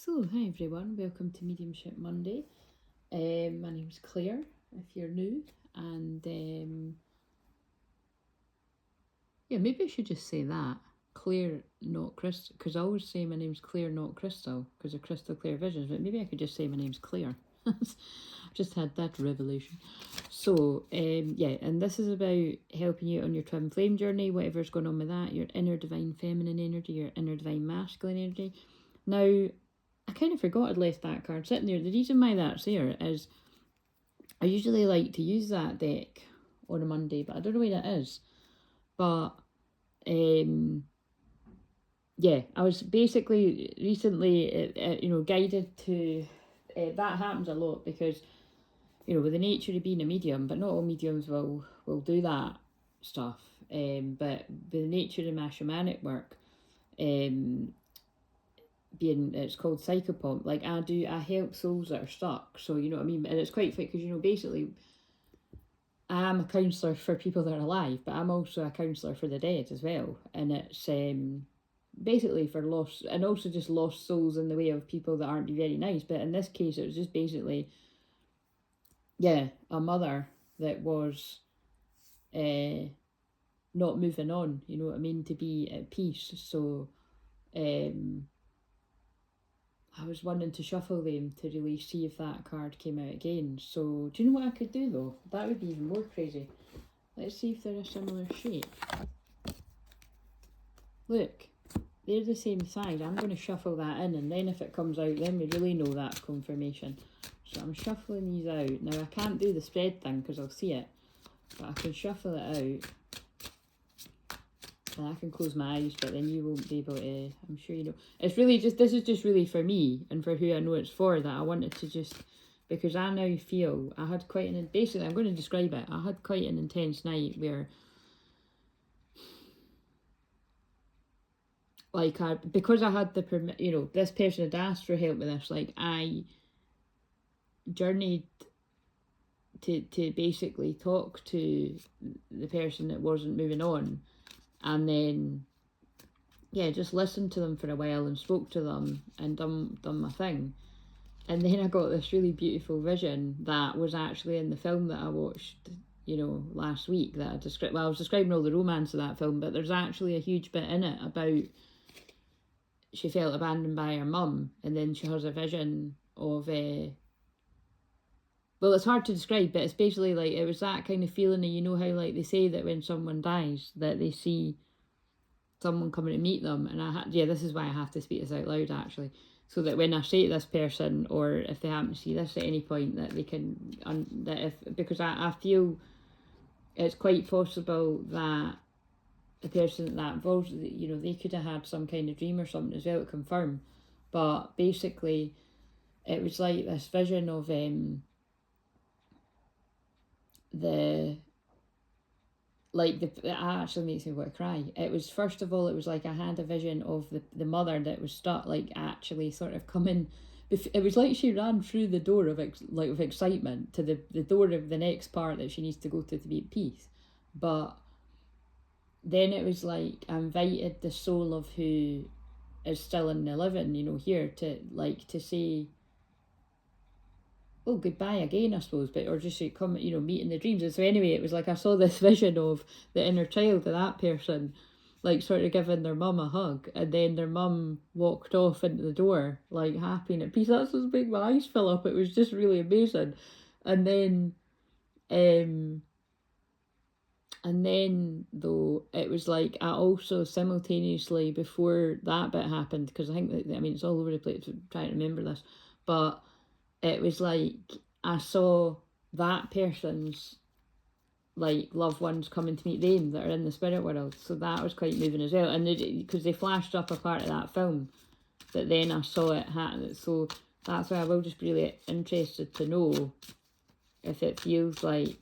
So, hi everyone, welcome to Mediumship Monday. My name's Claire, if you're new, and yeah, maybe I should just say that. Claire, not Crystal, because I always say my name's Claire, not Crystal, because of Crystal Clear Visions, but maybe I could just say my name's Claire. Just had that revelation. So, yeah, and this is about helping you on your twin flame journey, whatever's going on with that, your inner divine feminine energy, your inner divine masculine energy. Now, I kind of forgot I'd left that card sitting there. The reason why that's there is I usually like to use that deck on a Monday, but I don't know where that is. But, yeah, I was basically recently, guided to, that happens a lot because, with the nature of being a medium, but not all mediums will do that stuff. But the nature of my shamanic work, it's called psychopomp, like I help souls that are stuck, so you know what I mean. And it's quite funny because basically I am a counsellor for people that are alive, but I'm also a counsellor for the dead as well, and it's basically for lost, and also just lost souls in the way of people that aren't very nice. But in this case it was just basically a mother that was not moving on, you know what I mean, to be at peace. So I was wanting to shuffle them to really see if that card came out again. So, do you know what I could do though? That would be even more crazy. Let's see if they're a similar shape. Look, they're the same size. I'm going to shuffle that in, and then if it comes out, then we really know that's confirmation. So I'm shuffling these out. Now, I can't do the spread thing because I'll see it, but I can shuffle it out. And I can close my eyes, but then you won't be able to, I'm sure you know. It's really just, this is just really for me and for who I know it's for, that I wanted to just, because I now feel, I had quite an, basically I'm going to describe it, I had quite an intense night where, like, because I had the, this person had asked for help with this, like, I journeyed to basically talk to the person that wasn't moving on. And then, just listened to them for a while and spoke to them and done my thing. And then I got this really beautiful vision that was actually in the film that I watched, last week, that I described. Well, I was describing all the romance of that film, but there's actually a huge bit in it about she felt abandoned by her mum, and then she has a vision of well, it's hard to describe, but it's basically like, it was that kind of feeling of, how like they say that when someone dies that they see someone coming to meet them, and this is why I have to speak this out loud actually, so that when I say to this person, or if they happen to see this at any point, that they can, because I feel it's quite possible that the person that involves, they could have had some kind of dream or something as well to confirm. But basically it was like this vision of it actually makes me want to cry. It was, first of all, it was like I had a vision of the mother that was stuck, like actually sort of coming. It was like she ran through the door of excitement to the door of the next part that she needs to go to be at peace. But then it was like I invited the soul of who is still in the living, here to say, oh, goodbye again, I suppose, but or just come, meet in the dreams. And so anyway, it was like I saw this vision of the inner child of that person, like sort of giving their mum a hug, and then their mum walked off into the door, like happy and at peace. That's just making my eyes fill up. It was just really amazing. And then though, it was like I also simultaneously, before that bit happened, because I think that, it's all over the place, I'm trying to remember this, but it was like I saw that person's like loved ones coming to meet them that are in the spirit world. So that was quite moving as well. And because they flashed up a part of that film, that then I saw it happen. So that's why I will just be really interested to know if it feels like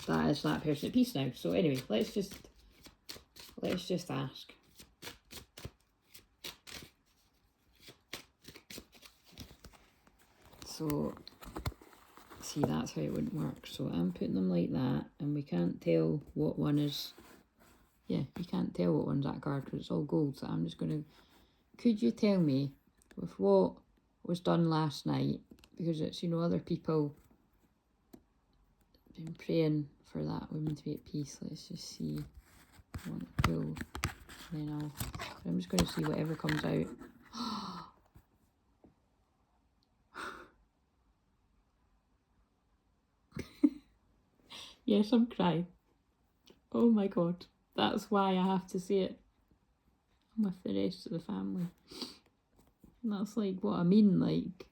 that is that person at peace now. So anyway, let's just ask. So, see, that's how it wouldn't work. So I'm putting them like that, and we can't tell what one is. Yeah, you can't tell what one's that card because it's all gold. So I'm just going to, could you tell me with what was done last night, because it's, you know, other people been praying for that woman to be at peace. Let's just see. I want to pull, and then I'm just going to see whatever comes out. Yes, I'm crying. Oh my god, that's why I have to say it. I'm with the rest of the family. And that's like what I mean, like,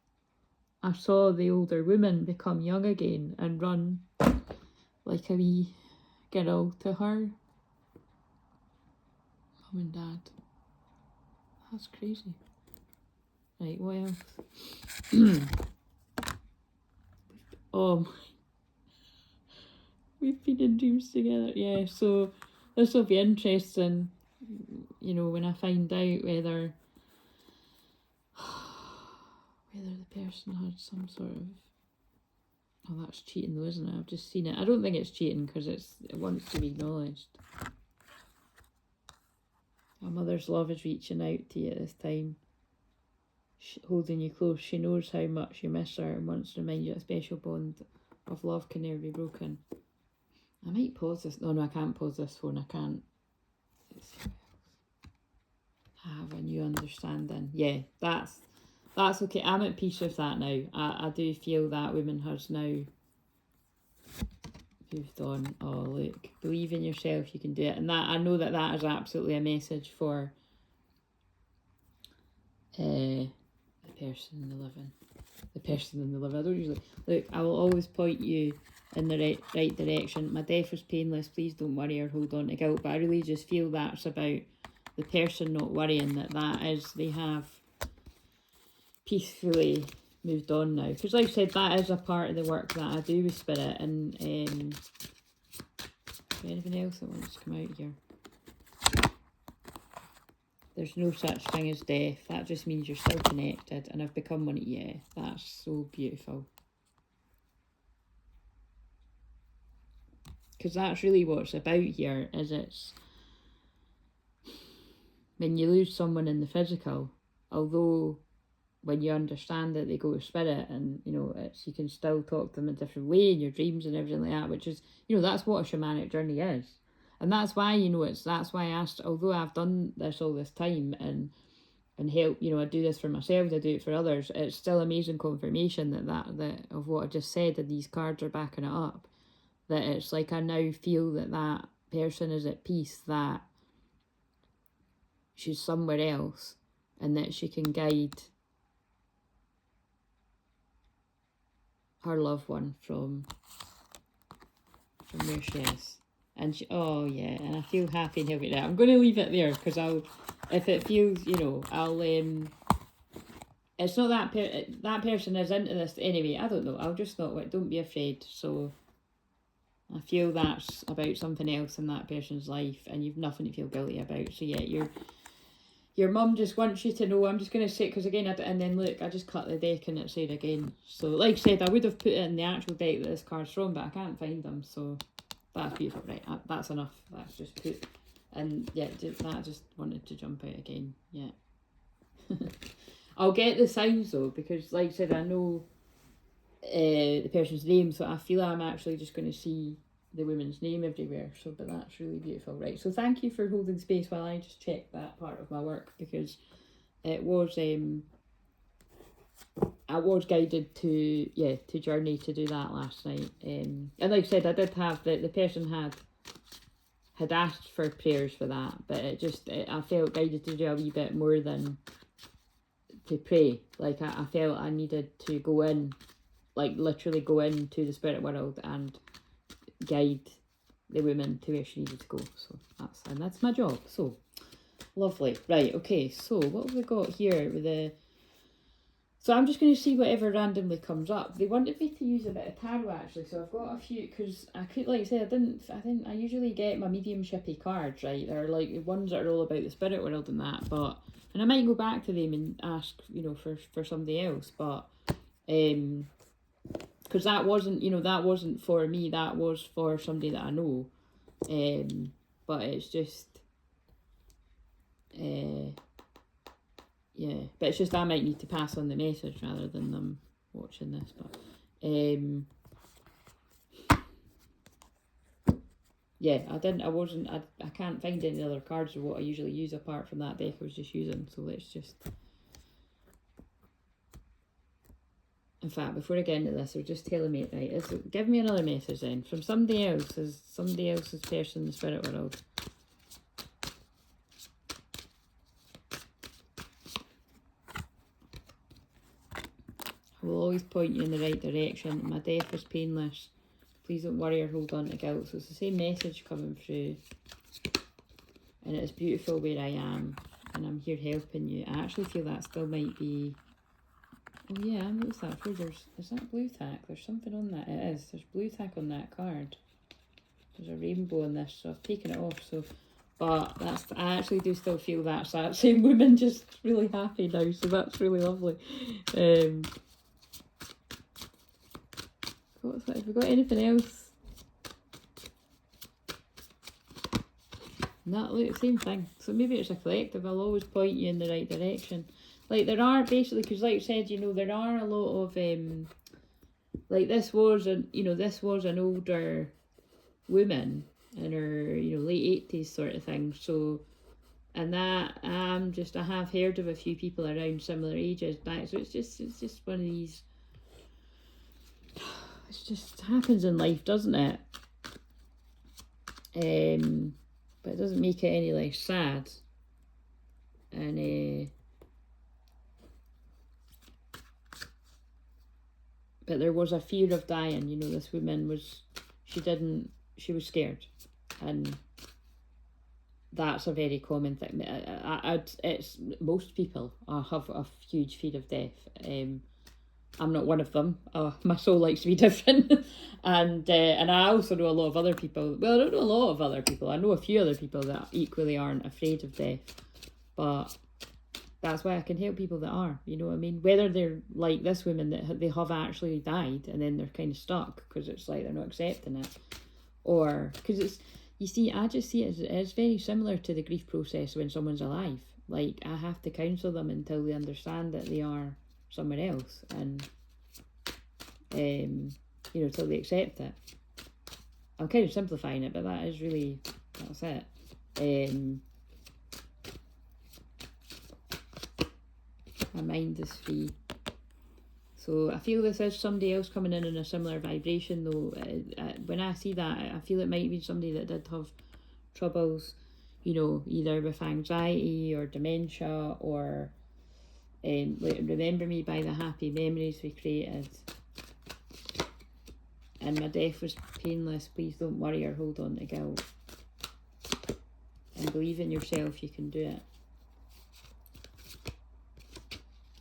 I saw the older woman become young again and run like a wee girl to her mum and dad. That's crazy. Right, what else? Oh, we've been in dreams together. Yeah, so this will be interesting, you know, when I find out whether the person had some sort of... Oh, that's cheating though, isn't it? I've just seen it. I don't think it's cheating because it wants to be acknowledged. A mother's love is reaching out to you at this time, holding you close. She knows how much you miss her and wants to remind you that a special bond of love can never be broken. I might pause this. No, I can't pause this phone. I can't. I have a new understanding. Yeah, that's okay. I'm at peace with that now. I do feel that woman has now moved on. Oh, look, believe in yourself, you can do it. And that, I know that that is absolutely a message for the person in the living. The person in the living. I don't usually... Look, I will always point you in the right direction. My death was painless. Please don't worry or hold on to guilt. But I really just feel that's about the person not worrying, that is, they have peacefully moved on now. Because like I said, that is a part of the work that I do with spirit. And anything else that wants to come out here? There's no such thing as death. That just means you're still connected. And I've become one. Yeah, that's so beautiful. Because that's really what it's about here, is it's... When you lose someone in the physical, although when you understand it, they go to spirit, and, you know, it's, you can still talk to them in a different way in your dreams and everything like that, which is, you know, that's what a shamanic journey is. And that's why, you know, that's why I asked, although I've done this all this time and help, you know, I do this for myself, I do it for others, it's still amazing confirmation that of what I just said, that these cards are backing it up. That it's like I now feel that person is at peace, that she's somewhere else, and that she can guide her loved one from where she is. And she, oh yeah, and I feel happy and healthy. I'm going to leave it there, because if it feels, you know, it's not that person is into this anyway. I don't know. I'll just not, don't be afraid. So I feel that's about something else in that person's life, and you've nothing to feel guilty about. So yeah, your mum just wants you to know. I'm just going to say, because again, and then look, I just cut the deck and it said again. So like I said, I would have put it in the actual deck that this card's from, but I can't find them. So that's beautiful. Right, that's enough. That's just put. And yeah, that just wanted to jump out again. Yeah. I'll get the signs though, because like I said, I know the person's name, so I feel I'm actually just going to see the woman's name everywhere. So, but that's really beautiful. Right, so thank you for holding space while I just check that part of my work, because it was I was guided to journey to do that last night. And like I said, I did have the person had asked for prayers for that, but I felt guided to do a wee bit more than to pray. Like I felt I needed to go in, like literally go into the spirit world and guide the woman to where she needed to go. So that's my job. So lovely. Right, okay, so what have we got here with so I'm just going to see whatever randomly comes up. They wanted me to use a bit of tarot actually, so I've got a few, because I could, like I said, I usually get my mediumshipy cards, right? They're like ones that are all about the spirit world and that, and I might go back to them and ask, you know, for somebody else, but because that wasn't for me, that was for somebody that I know, but it's just yeah, but it's just I might need to pass on the message rather than them watching this. But yeah, I can't find any other cards of what I usually use apart from that deck I was just using. So let's just, in fact, before I get into this, I'll just tell me, right, give me another message then from somebody else, as somebody else's person in the spirit world. I will always point you in the right direction. My death was painless. Please don't worry or hold on to guilt. So it's the same message coming through. And it's beautiful where I am. And I'm here helping you. I actually feel that still might be... Oh yeah, I noticed that through. Is that blue tack? There's something on that. It is. There's blue tack on that card. There's a rainbow in this, so I've taken it off. So, but I actually do still feel that's that same woman, just really happy now. So that's really lovely. What's that? Have we got anything else? No, look, same thing. So maybe it's a collective. I'll always point you in the right direction. Like there are basically, because like I said, you know, there are a lot of like this was an older woman in her, you know, late 80s sort of thing. So, and that I have heard of a few people around similar ages back. So it's just one of these. It just happens in life, doesn't it? But it doesn't make it any less sad. And but there was a fear of dying. You know, this woman was, she was scared, and that's a very common thing. It's most people have a huge fear of death. I'm not one of them. My soul likes to be different. and I also know a lot of other people. Well, I don't know a lot of other people. I know a few other people that equally aren't afraid of death. But that's why I can help people that are. You know what I mean? Whether they're like this woman that they have actually died and then they're kind of stuck because it's like they're not accepting it. Or, because it's, you see, I just see it as very similar to the grief process when someone's alive. Like, I have to counsel them until they understand that they are somewhere else, and you know, till they accept it. I'm kind of simplifying it, but that's it. My mind is free. So I feel this is somebody else coming in a similar vibration though. When I see that, I feel it might be somebody that did have troubles, you know, either with anxiety or dementia or remember me by the happy memories we created. And my death was painless. Please don't worry or hold on to guilt. And believe in yourself, you can do it.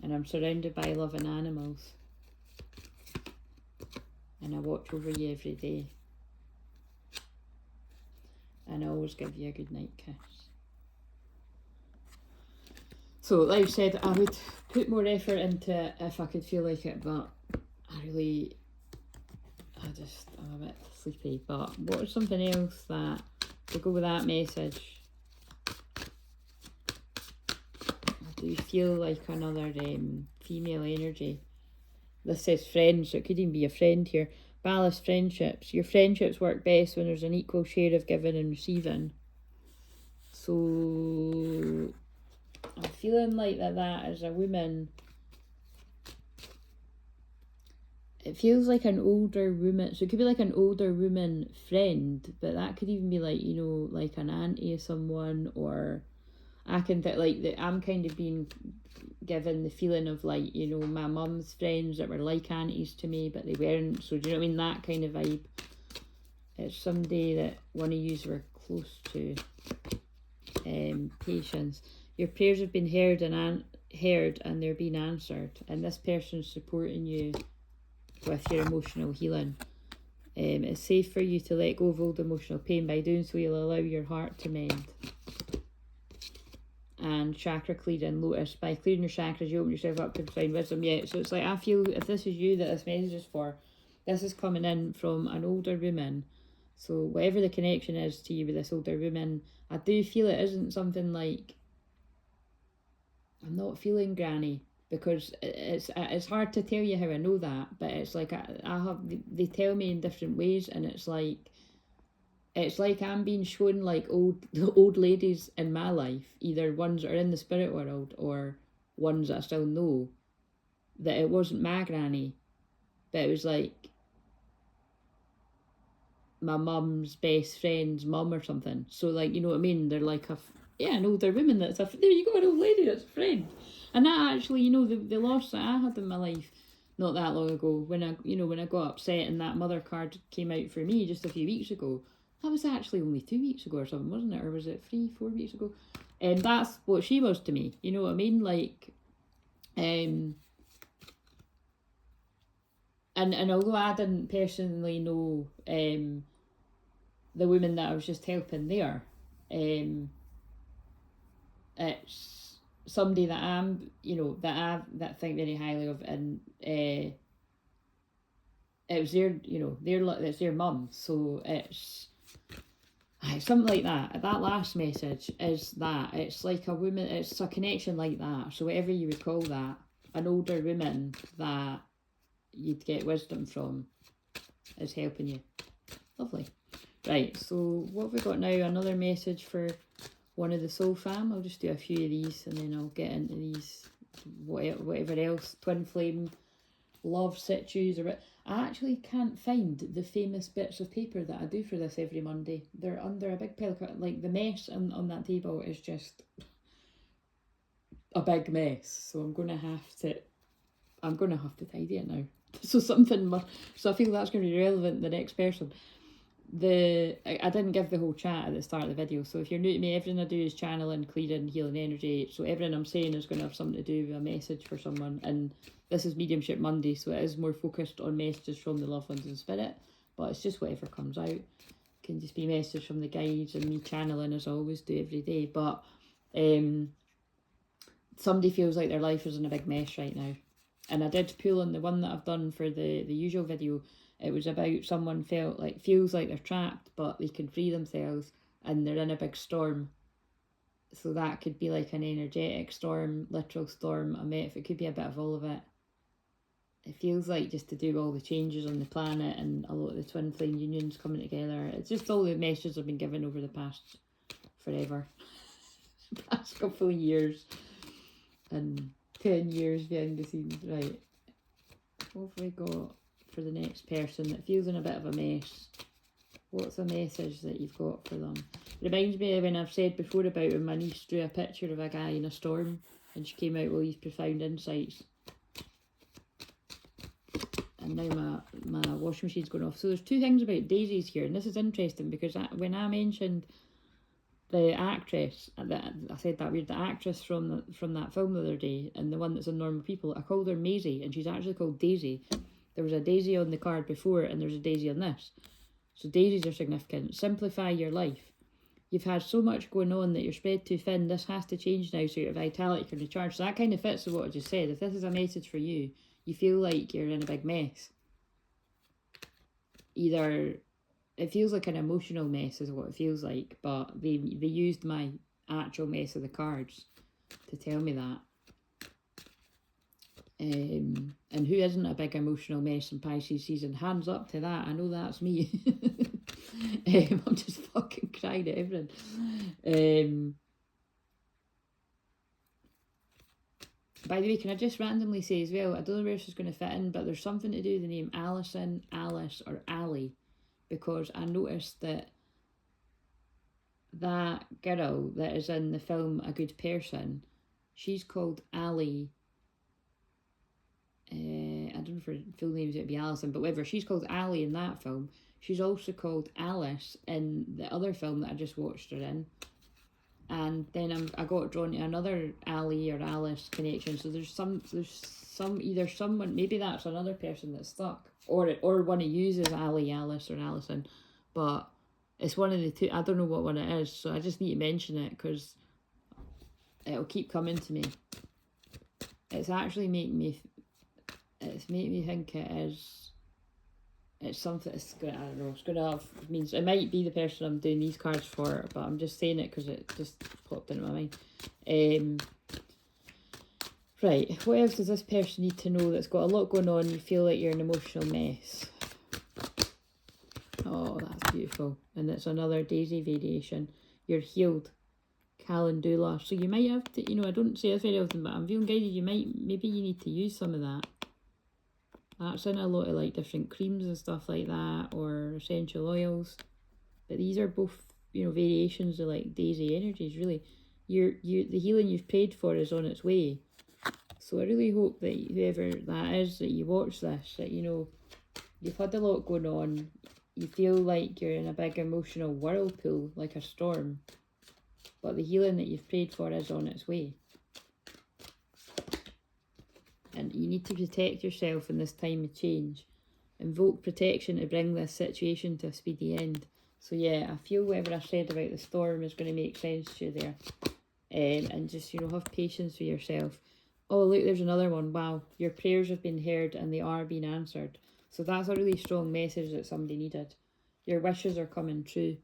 And I'm surrounded by loving animals. And I watch over you every day. And I always give you a good night kiss. So, like I said, I would put more effort into it if I could feel like it, but I'm a bit sleepy. But what is something else that, to go with that message, I do feel like another female energy. This says friends, so it could even be a friend here. Balanced friendships. Your friendships work best when there's an equal share of giving and receiving. So I'm feeling like that as a woman. It feels like an older woman, so it could be like an older woman friend, but that could even be like, you know, like an auntie of someone, or I can think like that I'm kind of being given the feeling of like, you know, my mum's friends that were like aunties to me, but they weren't. So do you know what I mean? That kind of vibe. It's somebody that one of yous were close to. Patience. Your prayers have been heard and they're being answered, and this person's supporting you with your emotional healing. It's safe for you to let go of old emotional pain. By doing so, you'll allow your heart to mend. And chakra clearing, lotus. By clearing your chakras, you open yourself up to divine wisdom. Yeah, so it's like, I feel if this is you that this message is for, this is coming in from an older woman. So whatever the connection is to you with this older woman, I do feel it isn't something like, I'm not feeling granny, because it's hard to tell you how I know that, but it's like I have, they tell me in different ways, and it's like I'm being shown like old ladies in my life, either ones that are in the spirit world or ones that I still know, that it wasn't my granny, but it was like my mum's best friend's mum or something. So like, you know what I mean? They're like an older woman that's there you go, an old lady that's a friend. And that actually, you know, the loss that I had in my life not that long ago, when I got upset and that mother card came out for me just a few weeks ago, that was actually only 2 weeks ago or something, wasn't it? Or was it 3-4 weeks ago? And that's what she was to me, you know what I mean? Like, and although I didn't personally know the woman that I was just helping there, it's somebody that I'm, you know, that think very highly of, and it was their, you know, it's their mum, so it's something like that. That last message is that it's like a woman, it's a connection like that. So whatever you would call that, an older woman that you'd get wisdom from is helping you. Lovely. Right, so what have we got now? Another message for one of the soul fam. I'll just do a few of these and then I'll get into these, whatever else, twin flame, love situs, or I actually can't find the famous bits of paper that I do for this every Monday. They're under a big pile, like the mess on that table is just a big mess. So I'm gonna have to tidy it now. So I feel that's going to be relevant to the next person. I didn't give the whole chat at the start of the video, so if you're new to me, everything I do is channeling, clearing, healing energy, so everything I'm saying is going to have something to do with a message for someone, and this is Mediumship Monday, so it is more focused on messages from the loved ones in spirit, but it's just whatever comes out. It can just be messages from the guides and me channeling, as I always do every day, but somebody feels like their life is in a big mess right now. And I did pull on the one that I've done for the usual video. It was about someone feels like they're trapped, but they can free themselves, and they're in a big storm. So that could be like an energetic storm, literal storm, it could be a bit of all of it. It feels like just to do all the changes on the planet and a lot of the twin flame unions coming together. It's just all the messages I've been given over the past forever. Past couple of years. And 10 years behind the scenes. Right, what have we got for the next person that feels in a bit of a mess? What's a message that you've got for them? It reminds me of when I've said before about when my niece drew a picture of a guy in a storm and she came out with these profound insights. And now my washing machine's going off. So there's two things about daisies here, and this is interesting because when I mentioned the actress, I said that weird, the actress from that film the other day, and the one that's in Normal People, I called her Maisie, and she's actually called Daisy. There was a Daisy on the card before, and there's a Daisy on this. So daisies are significant. Simplify your life. You've had so much going on that you're spread too thin. This has to change now so your vitality can recharge. So that kind of fits with what I just said. If this is a message for you, you feel like you're in a big mess. Either it feels like an emotional mess is what it feels like, but they used my actual mess of the cards to tell me that. And who isn't a big emotional mess in Pisces season? Hands up to that. I know that's me. I'm just fucking crying at everything. By the way, can I just randomly say as well, I don't know where this is going to fit in, but there's something to do with the name Alison, Alice, or Ali, because I noticed that girl that is in the film A Good Person, she's called Ali. I don't know if her full name is going to be Alison, but whatever, she's called Ali in that film. She's also called Alice in the other film that I just watched her in. And then I got drawn to another Ali or Alice connection. So there's either someone, maybe that's another person that's stuck, or one of you is Ali, Alice, or Alison, but it's one of the two. I don't know what one it is, so I just need to mention it because it'll keep coming to me. It's actually making me think it is. It's something. It's gonna. I don't know. It's gonna have means. It might be the person I'm doing these cards for, but I'm just saying it because it just popped into my mind. Right, what else does this person need to know that's got a lot going on? You feel like you're an emotional mess. Oh, that's beautiful. And it's another daisy variation. You're healed. Calendula. So you might have to, you know, I don't say this very often, but I'm feeling guided. Maybe you need to use some of that. That's in a lot of like different creams and stuff like that, or essential oils. But these are both, you know, variations of like daisy energies, really. The healing you've prayed for is on its way. So I really hope that whoever that is, that you watch this, that, you know, you've had a lot going on. You feel like you're in a big emotional whirlpool, like a storm. But the healing that you've prayed for is on its way. And you need to protect yourself in this time of change. Invoke protection to bring this situation to a speedy end. So yeah, I feel whatever I said about the storm is going to make sense to you there. And just, you know, have patience for yourself. Oh, look, there's another one. Wow, your prayers have been heard and they are being answered. So that's a really strong message that somebody needed. Your wishes are coming true.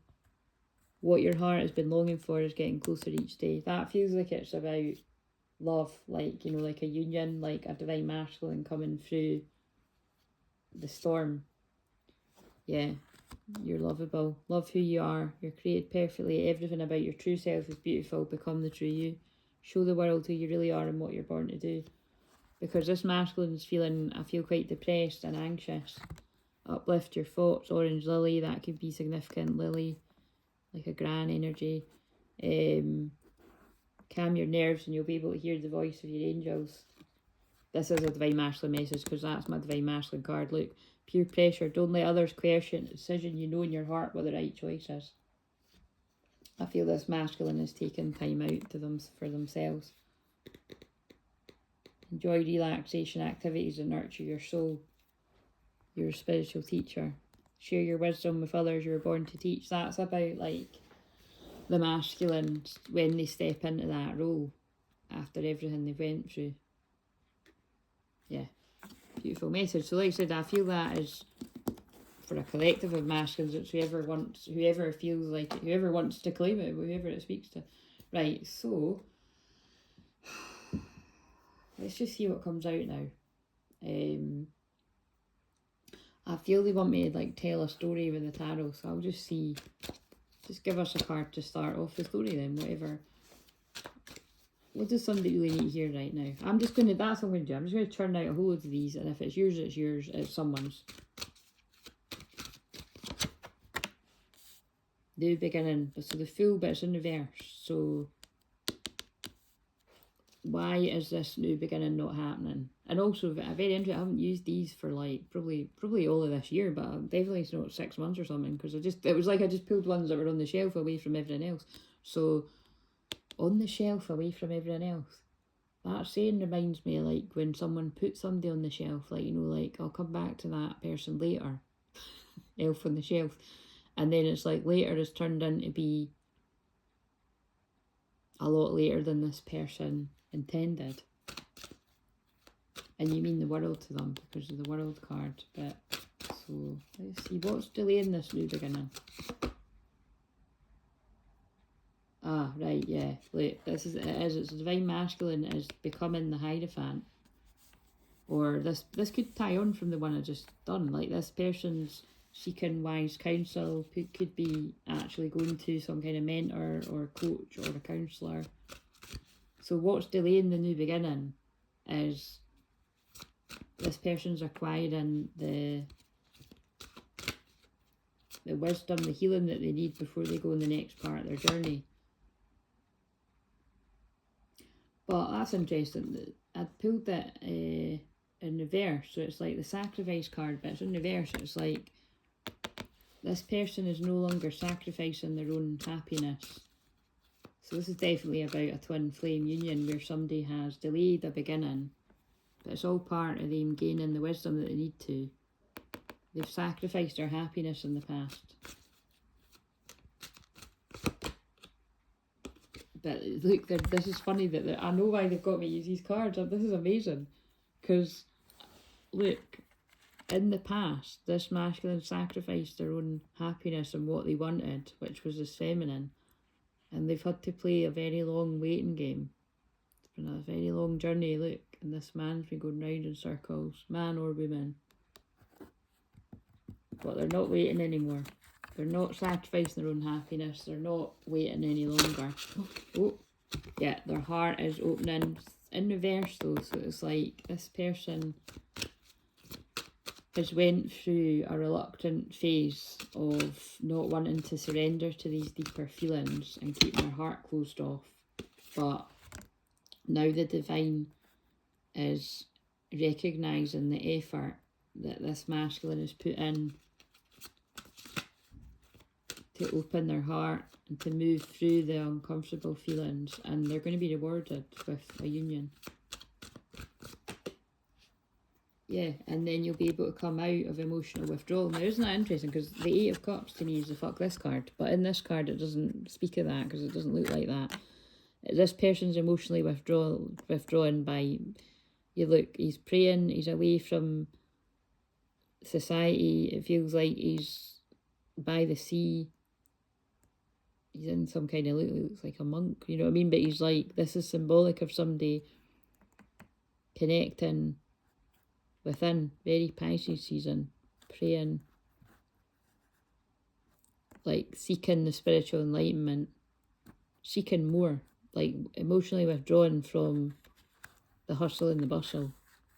What your heart has been longing for is getting closer each day. That feels like it's about love, like, you know, like a union, like a divine masculine coming through the storm. Yeah, you're lovable. Love who you are. You're created perfectly. Everything about your true self is beautiful. Become the true you. Show the world who you really are and what you're born to do. Because this masculine is feeling, I feel quite depressed and anxious. Uplift your thoughts. Orange lily, that could be significant. Lily, like a gran energy. Calm your nerves and you'll be able to hear the voice of your angels. This is a divine masculine message because that's my divine masculine card. Look, peer pressure. Don't let others coerce you into a decision. You know in your heart what the right choice is. I feel this masculine is taking time out to them for themselves. Enjoy relaxation activities that nurture your soul. You're a spiritual teacher. Share your wisdom with others you were born to teach. That's about like the masculine when they step into that role after everything they've went through. Yeah, beautiful message. So like I said, I feel that is for a collective of masculines. It's whoever feels like it, whoever wants to claim it, whoever it speaks to. Right, so let's just see what comes out now. I feel they want me to like tell a story with the tarot, so I'll just see. Just give us a card to start off the story then, whatever. What does somebody really need to hear right now? That's what I'm going to do. I'm just going to churn out a whole load of these, and if it's yours, it's yours. It's someone's. New beginning. So the full bit's in reverse. So why is this new beginning not happening? And also, very interesting, I haven't used these for like probably all of this year, but definitely it's not 6 months or something, because it was like I just pulled ones that were on the shelf away from everything else. So on the shelf away from everything else. That saying reminds me of like when someone puts somebody on the shelf, like, you know, like I'll come back to that person later. Elf on the shelf. And then it's like later is turned into be a lot later than this person intended. And you mean the world to them because of the world card. But so let's see what's delaying this new beginning. Ah, right, yeah. Look, it's divine masculine is becoming the Hierophant. Or this could tie on from the one I just done. Like this person's seeking wise counsel, could be actually going to some kind of mentor or coach or a counsellor. So what's delaying the new beginning is this person's acquiring the wisdom, the healing that they need before they go in the next part of their journey. But that's interesting. I pulled that in reverse, so it's like the sacrifice card, but it's in reverse. It's like this person is no longer sacrificing their own happiness. So this is definitely about a twin flame union where somebody has delayed a beginning, but it's all part of them gaining the wisdom that they need to. They've sacrificed their happiness in the past. But look, this is funny that I know why they've got me use these cards. This is amazing. Because, look, in the past, this masculine sacrificed their own happiness and what they wanted, which was this feminine. And they've had to play a very long waiting game. It's been a very long journey, look. and this man's been going round in circles, man or woman. But they're not waiting anymore. They're not sacrificing their own happiness. They're not waiting any longer. Oh, yeah, their heart is opening in reverse though. So it's like this person has went through a reluctant phase of not wanting to surrender to these deeper feelings and keeping their heart closed off. But now the divine is recognising the effort that this masculine has put in to open their heart and to move through the uncomfortable feelings, and they're going to be rewarded with a union. Yeah, and then you'll be able to come out of emotional withdrawal. Now, isn't that interesting? Because the Eight of Cups to me is the fuck this card, but in this card it doesn't speak of that because it doesn't look like that. This person's emotionally withdrawn by, you look, he's praying, he's away from society, it feels like he's by the sea. He's in some kind of, looks like a monk, you know what I mean? But he's like, this is symbolic of somebody connecting within, very Pisces season, praying, like seeking the spiritual enlightenment, seeking more, like emotionally withdrawn from the hustle and the bustle,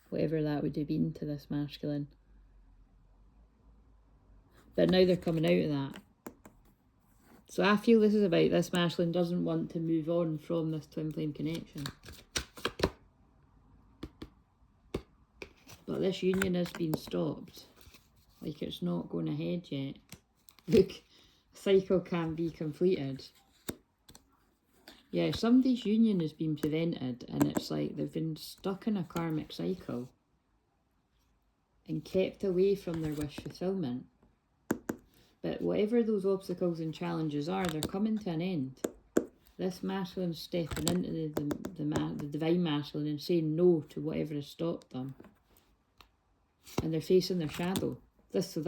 whatever that would have been to this masculine. But now they're coming out of that. So I feel this is about this masculine doesn't want to move on from this twin flame connection. But this union has been stopped. Like it's not going ahead yet. Look, cycle can be completed. Yeah, somebody's union has been prevented and it's like they've been stuck in a karmic cycle and kept away from their wish fulfillment. But whatever those obstacles and challenges are, they're coming to an end. This masculine stepping into the divine masculine and saying no to whatever has stopped them. And they're facing their shadow. This is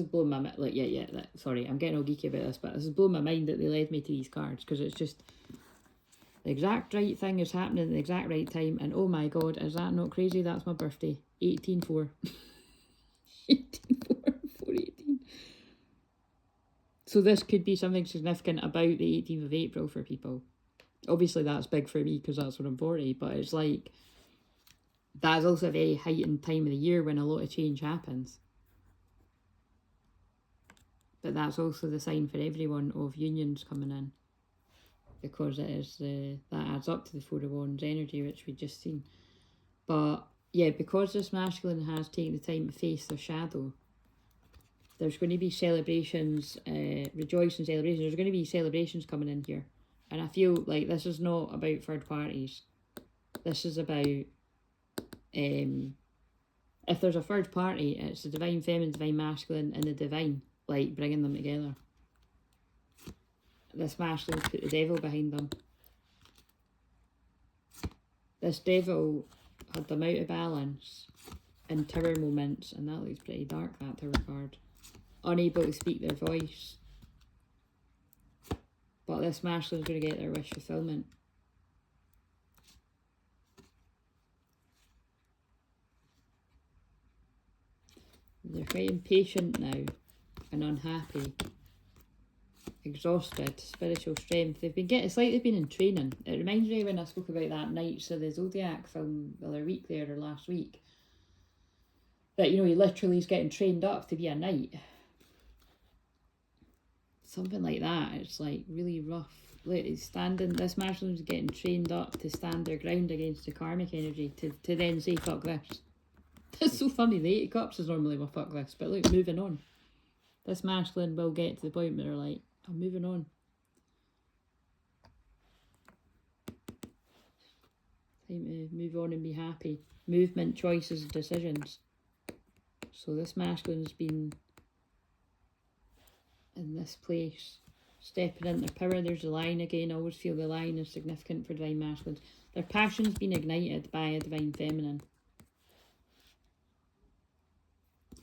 blowing my mind. Like, sorry, I'm getting all geeky about this, but this is blowing my mind that they led me to these cards because it's just the exact right thing is happening at the exact right time. And oh my God, is that not crazy? That's my birthday, 18/4. 18/4, 4/18. So this could be something significant about the 18th of April for people. Obviously that's big for me because that's when I'm 40, but it's like, that's also a very heightened time of the year when a lot of change happens. But that's also the sign for everyone of unions coming in. Because it is that adds up to the Four of Wands energy, which we just seen. But yeah, because this masculine has taken the time to face their shadow, there's going to be celebrations, rejoicing celebrations. There's going to be celebrations coming in here. And I feel like this is not about third parties. This is about, if there's a third party, it's the divine feminine, divine masculine, and the divine, like bringing them together. This masculine put the devil behind them. This devil had them out of balance in tower moments, and that looks pretty dark, that tower card. Unable to speak their voice. But this masculine's going to get their wish fulfillment. They're quite impatient now and unhappy, exhausted, spiritual strength. They've been it's like they've been in training. It reminds me when I spoke about that Knights of the Zodiac film the other week there or last week. That, you know, he literally is getting trained up to be a knight. Something like that. It's like really rough. Like he's standing, this masculine's getting trained up to stand their ground against the karmic energy to then say fuck this. It's so funny, the Eight of Cups is normally well fuck this, but look, moving on. This masculine will get to the point where they're like, I'm moving on. Time to move on and be happy. Movement, choices, decisions. So this masculine's been in this place, stepping into power. There's a line again. I always feel the line is significant for divine masculines. Their passion's been ignited by a divine feminine.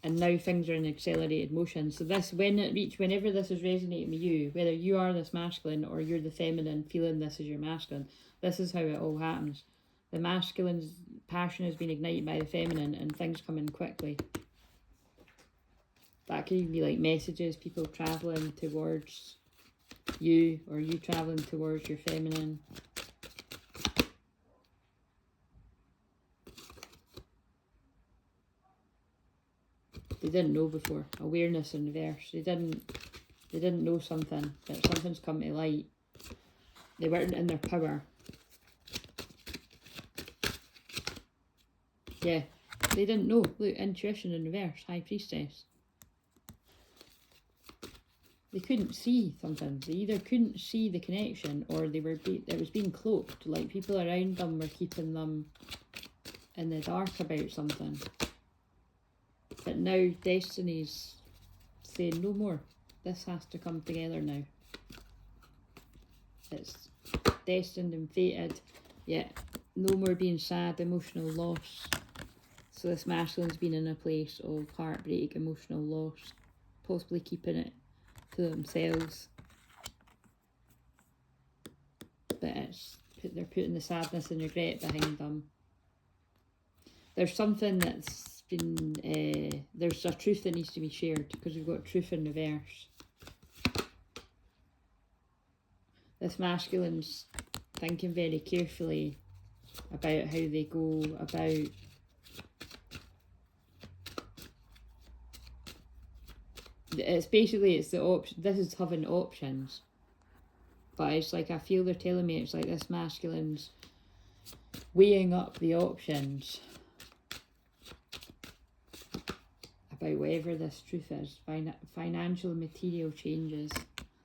And now things are in accelerated motion. So this, whenever this is resonating with you, whether you are this masculine or you're the feminine feeling this is your masculine, this is how it all happens. The masculine's passion has been ignited by the feminine and things come in quickly. That could even be like messages, people travelling towards you, or you travelling towards your feminine. They didn't know before. Awareness in reverse. They didn't know something, but something's come to light. They weren't in their power. Yeah, they didn't know. Look, intuition in reverse, High Priestess. They couldn't see something. They either couldn't see the connection, or they were it was being cloaked. Like people around them were keeping them in the dark about something. But now Destiny's saying no more. This has to come together now. It's destined and fated. Yeah, no more being sad, emotional loss. So this masculine's been in a place of heartbreak, emotional loss, possibly keeping it to themselves. But they're putting the sadness and regret behind them. There's something that's been, there's a truth that needs to be shared, because we've got truth in reverse. This masculine's thinking very carefully about how they go about it's the option. This is having options, but it's like I feel they're telling me it's like this masculine's weighing up the options about whatever this truth is. Financial and material changes.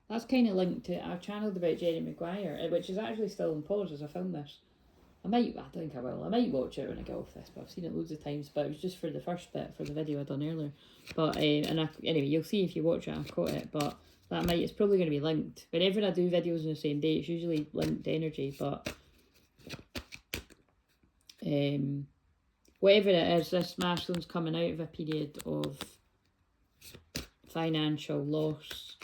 That's kind of linked to, I channeled about Jerry Maguire, which is actually still in pause as I film this. I think I will. I might watch it when I get off this, but I've seen it loads of times. But it was just for the first bit for the video I done earlier. But anyway, you'll see if you watch it. I've caught it, but it's probably going to be linked. Whenever I do videos on the same day, it's usually linked energy. But whatever it is, this masculine's coming out of a period of financial loss.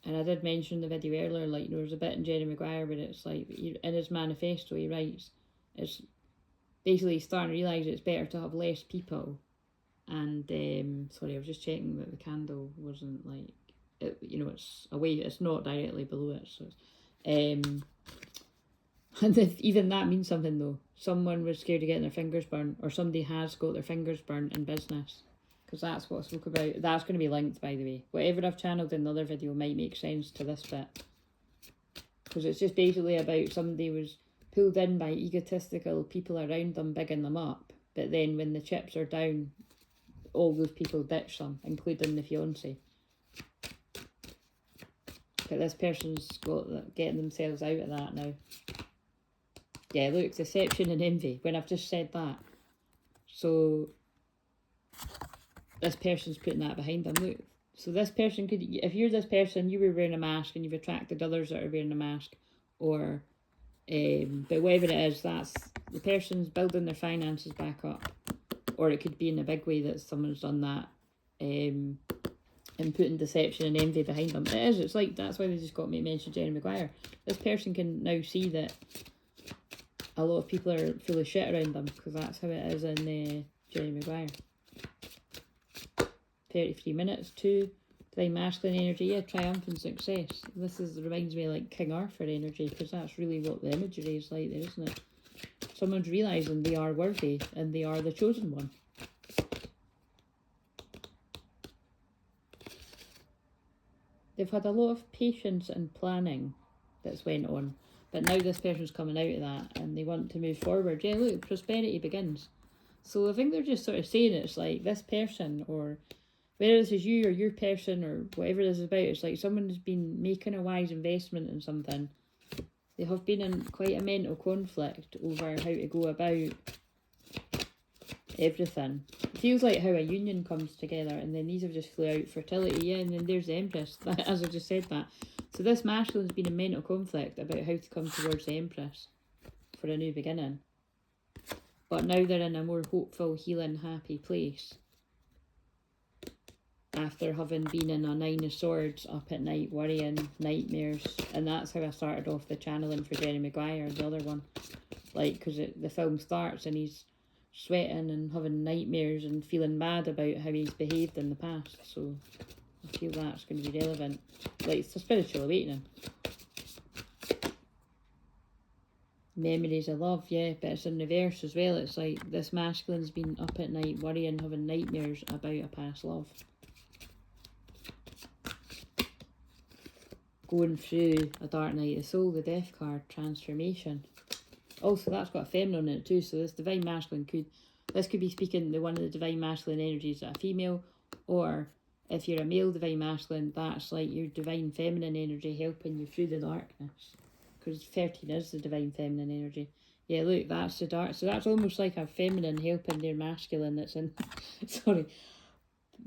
And I did mention in the video earlier, like, there's a bit in Jerry Maguire where it's like, in his manifesto he writes, it's basically starting to realise it's better to have less people. And, sorry, I was just checking that the candle wasn't like, it's away, it's not directly below it. So and if even that means something though. Someone was scared of getting their fingers burned, or somebody has got their fingers burnt in business. Because that's what I spoke about. That's going to be linked, by the way. Whatever I've channeled in the other video might make sense to this bit. Because it's just basically about somebody was pulled in by egotistical people around them, bigging them up. But then when the chips are down, all those people ditch them, including the fiancé. But this person's getting themselves out of that now. Yeah, look, deception and envy, when I've just said that. So this person's putting that behind them. Look, so this person could, if you're this person, you were wearing a mask and you've attracted others that are wearing a mask, or but whatever it is, that's the person's building their finances back up, or it could be in a big way that someone's done that, and putting deception and envy behind them. It is. It's like, that's why they just got me to mention Jerry Maguire. This person can now see that a lot of people are full of shit around them, because that's how it is in Jerry Maguire. 33 minutes, 2, divine masculine energy, yeah, triumphant success. This reminds me of like King Arthur energy, because that's really what the imagery is like there, isn't it? Someone's realising they are worthy and they are the chosen one. They've had a lot of patience and planning that's went on, but now this person's coming out of that and they want to move forward. Yeah, look, prosperity begins. So I think they're just sort of saying it's like this person, or whether this is you or your person or whatever this is about, it's like someone's been making a wise investment in something. They have been in quite a mental conflict over how to go about everything. It feels like how a union comes together, and then these have just flew out fertility, yeah, and then there's the Empress, as I just said that. So this masculine's been in mental conflict about how to come towards the Empress for a new beginning. But now they're in a more hopeful, healing, happy place. after having been in a 9 of Swords, up at night, worrying, nightmares. And that's how I started off the channeling for Jerry Maguire, the other one. Like, because the film starts and he's sweating and having nightmares and feeling mad about how he's behaved in the past. So I feel that's going to be relevant. Like, it's a spiritual awakening. Memories of love, yeah, but it's in reverse as well. It's like this masculine's been up at night worrying, having nightmares about a past love. Going through a dark night of the soul, the death card, transformation. Also, that's got a feminine in it too, so this divine masculine could be speaking to one of the divine masculine energies that a female, or if you're a male divine masculine, that's like your divine feminine energy helping you through the darkness. Because 13 is the divine feminine energy. Yeah, look, that's the dark. So that's almost like a feminine helping their masculine that's in. Sorry.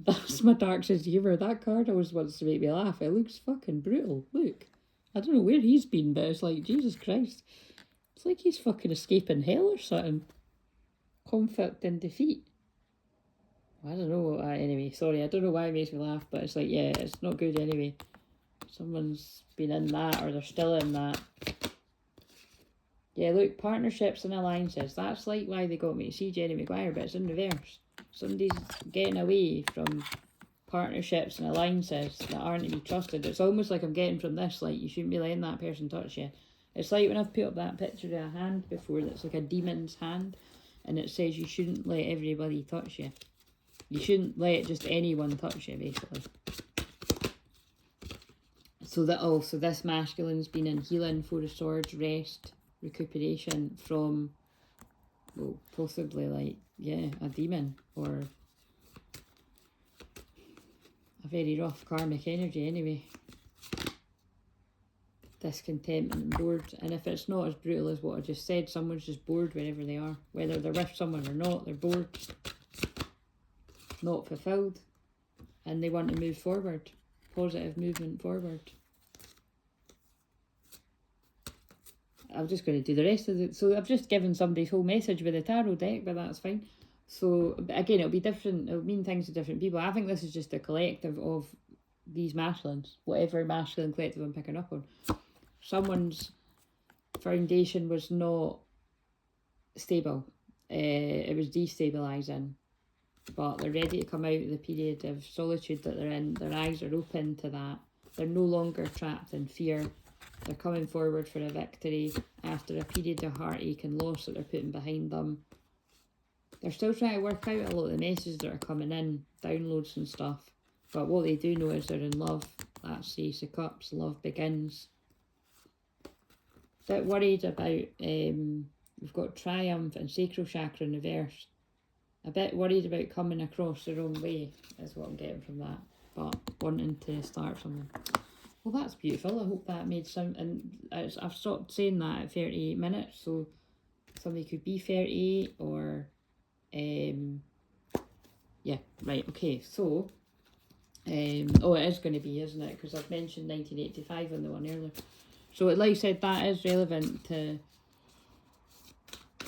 That's my dark sense of humour. That card always wants to make me laugh. It looks fucking brutal. Look. I don't know where he's been, but it's like, Jesus Christ. It's like he's fucking escaping hell or something. Conflict and defeat. I don't know. Anyway, sorry. I don't know why it makes me laugh, but it's like, yeah, it's not good anyway. Someone's been in that, or they're still in that. Yeah, look, partnerships and alliances. That's like why they got me to see Jerry Maguire, but it's in reverse. Somebody's getting away from partnerships and alliances that aren't to be trusted. It's almost like I'm getting from this, like, you shouldn't be letting that person touch you. It's like when I've put up that picture of a hand before that's like a demon's hand, and it says you shouldn't let everybody touch you. You shouldn't let just anyone touch you, basically. So this masculine's been in healing, 4 of Swords, rest, recuperation from, well, possibly like, yeah, a demon or a very rough karmic energy anyway. Discontentment and bored. And if it's not as brutal as what I just said, someone's just bored wherever they are. Whether they're with someone or not, they're bored. Not fulfilled. And they want to move forward. Positive movement forward. I'm just going to do the rest of it. So I've just given somebody's whole message with the tarot deck, but that's fine. So again, it'll be different. It'll mean things to different people. I think this is just a collective of these masculines, whatever masculine collective I'm picking up on. Someone's foundation was not stable. It was destabilising. But they're ready to come out of the period of solitude that they're in. Their eyes are open to that. They're no longer trapped in fear. They're coming forward for a victory after a period of heartache and loss that they're putting behind them. They're still trying to work out a lot of the messages that are coming in, downloads and stuff. But what they do know is they're in love. That's Ace of Cups, love begins. Bit worried about, we've got Triumph and Sacral Chakra in reverse. A bit worried about coming across the wrong way, is what I'm getting from that. But wanting to start something. Well, that's beautiful. I hope that made some. And I've stopped saying that at 38 minutes, so somebody could be 38 or, yeah, right, okay. So, oh, it is going to be, isn't it? Because I've mentioned 1985 on the one earlier. So, like I said, that is relevant to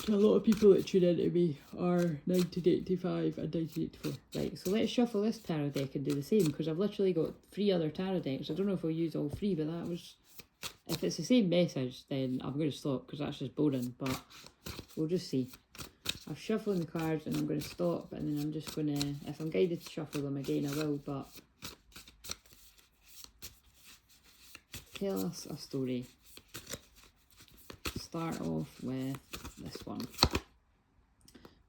a lot of people that tune into me are 1985 and 1984. Right, so let's shuffle this tarot deck and do the same, because I've literally got 3 other tarot decks. I don't know if I'll use all 3, but that was... If it's the same message, then I'm going to stop, because that's just boring, but we'll just see. I'm shuffling the cards and I'm going to stop, and then I'm just going to... If I'm guided to shuffle them again, I will, but... Tell us a story. Start off with this one.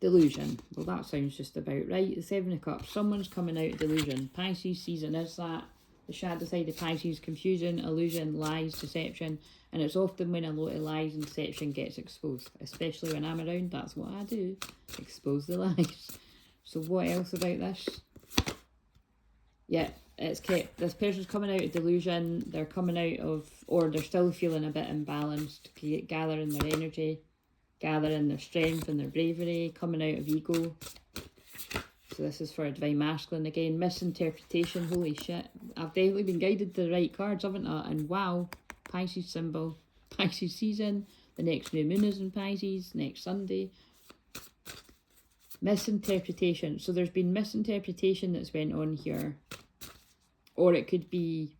Delusion. Well, that sounds just about right. The 7 of Cups. Someone's coming out of delusion. Pisces season is that. The shadow side of Pisces, confusion, illusion, lies, deception. And it's often when a lot of lies and deception gets exposed. Especially when I'm around, that's what I do. Expose the lies. So what else about this? Yeah, it's kept. This person's coming out of delusion. They're coming out of, or they're still feeling a bit imbalanced, gathering their energy, gathering their strength and their bravery, coming out of ego. So this is for a divine masculine again. Misinterpretation, holy shit. I've definitely been guided to the right cards, haven't I? And wow, Pisces symbol, Pisces season. The next new moon is in Pisces, next Sunday. Misinterpretation. So there's been misinterpretation that's went on here Or it could be,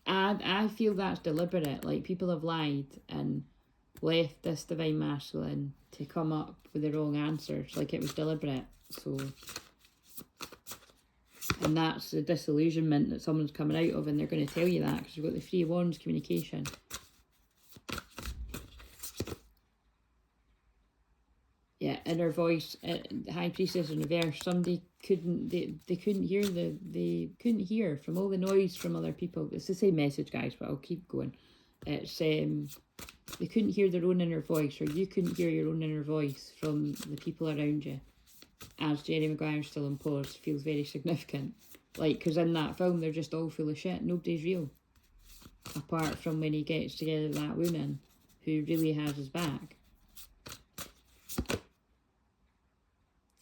I feel that's deliberate. Like, people have lied and left this divine masculine to come up with the wrong answers. Like, it was deliberate. So, and that's the disillusionment that someone's coming out of, and they're going to tell you that, because you've got the Three of Wands communication. Yeah, inner voice, High Priestess in reverse. Somebody couldn't, they couldn't hear they couldn't hear from all the noise from other people. It's the same message, guys, but I'll keep going. It's they couldn't hear their own inner voice, or you couldn't hear your own inner voice from the people around you. As Jerry Maguire's still on pause, feels very significant. Like, because in that film, they're just all full of shit. Nobody's real. Apart from when he gets together with that woman who really has his back.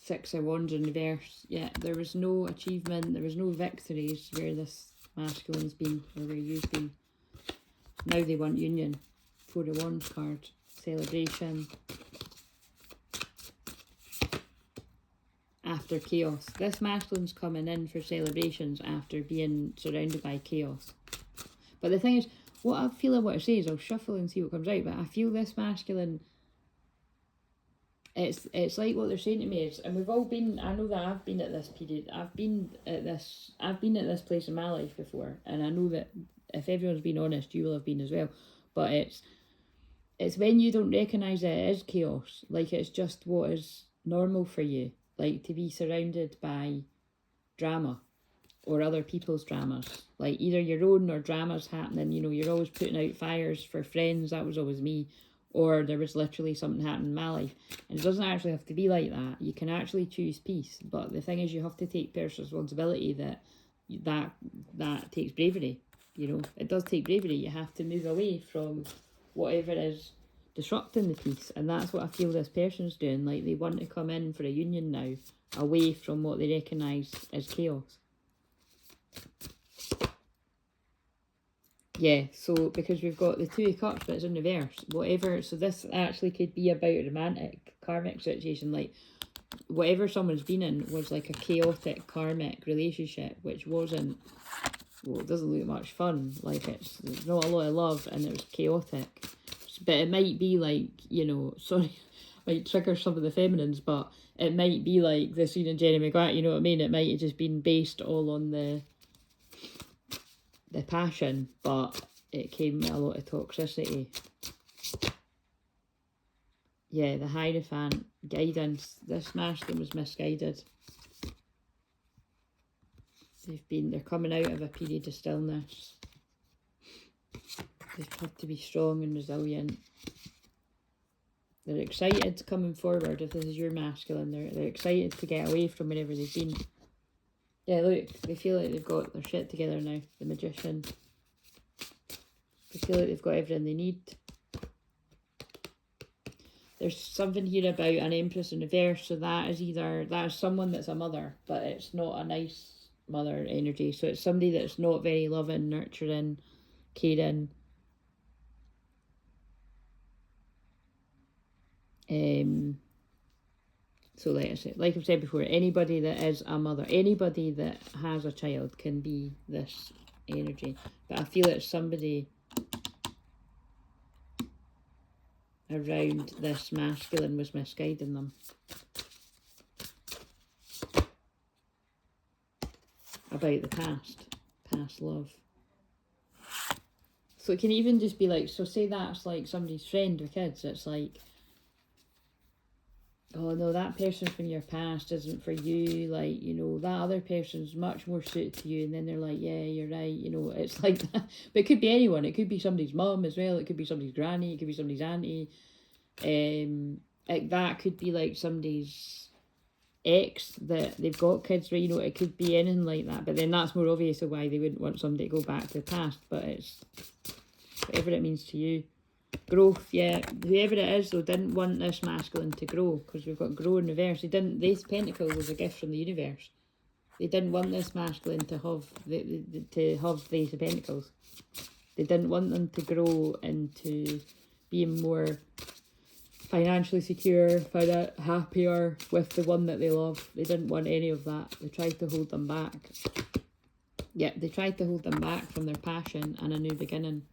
Six of Wands in reverse. Yeah, there was no achievement, there was no victories where this masculine's been, or where you've been. Now they want union. Four of Wands card. Celebration. After chaos. This masculine's coming in for celebrations after being surrounded by chaos. But the thing is, what I feel I want to say is, I'll shuffle and see what comes out, but I feel this masculine, it's like what they're saying to me is, and we've all been, I know that I've been at this period, I've been at this place in my life before, and I know that if everyone's been honest, you will have been as well. But it's when you don't recognise that it is chaos, like it's just what is normal for you, like to be surrounded by drama or other people's dramas, like either your own or dramas happening. You know, you're always putting out fires for friends, that was always me. Or there was literally something happening in my life. And it doesn't actually have to be like that. You can actually choose peace. But the thing is, you have to take personal responsibility that takes bravery. You know, it does take bravery. You have to move away from whatever is disrupting the peace. And that's what I feel this person's doing. Like, they want to come in for a union now, away from what they recognise as chaos. Yeah, so because we've got the Two of Cups, but it's in reverse, whatever. So this actually could be about a romantic, karmic situation. Like, whatever someone's been in was like a chaotic, karmic relationship, which wasn't, well, it doesn't look much fun. Like, there's not a lot of love, and it was chaotic. But it might be like, you know, sorry, might trigger some of the feminines, but it might be like the scene in Jerry Maguire, you know what I mean? It might have just been based all on the passion, but it came with a lot of toxicity. Yeah, the Hierophant, guidance. This masculine was misguided. They're coming out of a period of stillness. They've had to be strong and resilient. They're excited coming forward. If this is your masculine, they're excited to get away from wherever they've been. Yeah, look, they feel like they've got their shit together now, the Magician. They feel like they've got everything they need. There's something here about an Empress in reverse, so that is someone that's a mother, but it's not a nice mother energy. So it's somebody that's not very loving, nurturing, caring. So like I've said before, anybody that is a mother, anybody that has a child can be this energy. But I feel it's somebody around this masculine was misguiding them. About the past love. So it can even just be like, so say that's like somebody's friend with kids, it's like, oh no, that person from your past isn't for you, like, you know, that other person's much more suited to you, and then they're like, yeah, you're right, you know, it's like that. But it could be anyone, it could be somebody's mum as well, it could be somebody's granny, it could be somebody's auntie, that could be like somebody's ex that they've got kids with, you know, it could be anything like that. But then that's more obvious of why they wouldn't want somebody to go back to the past, but it's whatever it means to you. Growth, yeah, whoever it is though didn't want this masculine to grow, because we've got grow in reverse. This pentacle was a gift from the universe. They didn't want this masculine to have the Ace of Pentacles. They didn't want them to grow into being more financially secure, happier with the one that they love. They didn't want any of that. They tried to hold them back. Yeah, they tried to hold them back from their passion and a new beginning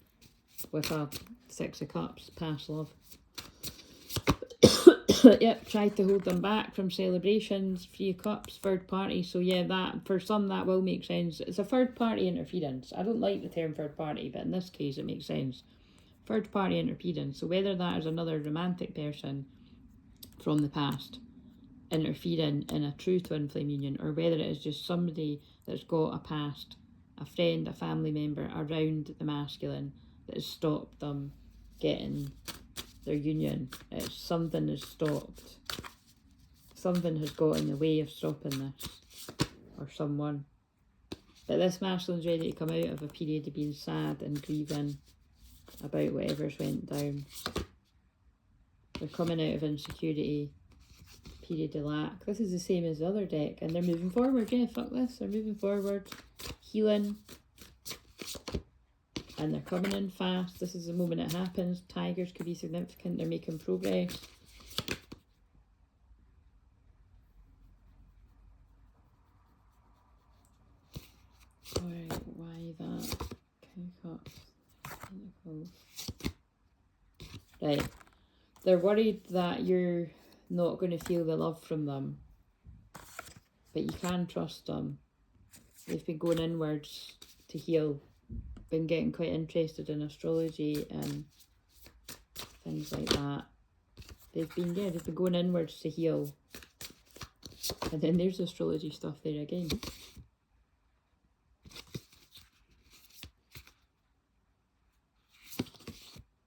with a 6 of Cups, past love. Yep, tried to hold them back from celebrations, 3 of Cups, third party. So yeah, that for some that will make sense. It's a third party interference. I don't like the term third party, but in this case it makes sense. Third party interference. So whether that is another romantic person from the past interfering in a true twin flame union, or whether it is just somebody that's got a past, a friend, a family member around the masculine that has stopped them getting their union. It's something has stopped. Something has got in the way of stopping this, or someone. But this masculine's ready to come out of a period of being sad and grieving about whatever's went down. They're coming out of insecurity, period of lack. This is the same as the other deck, and they're moving forward. Yeah, fuck this. They're moving forward, healing, and they're coming in fast. This is the moment it happens. Tigers could be significant. They're making progress. Alright, why that? Right. They're worried that you're not going to feel the love from them, but you can trust them. They've been going inwards to heal, been getting quite interested in astrology and things like that. They've been going inwards to heal. And then there's astrology stuff there again.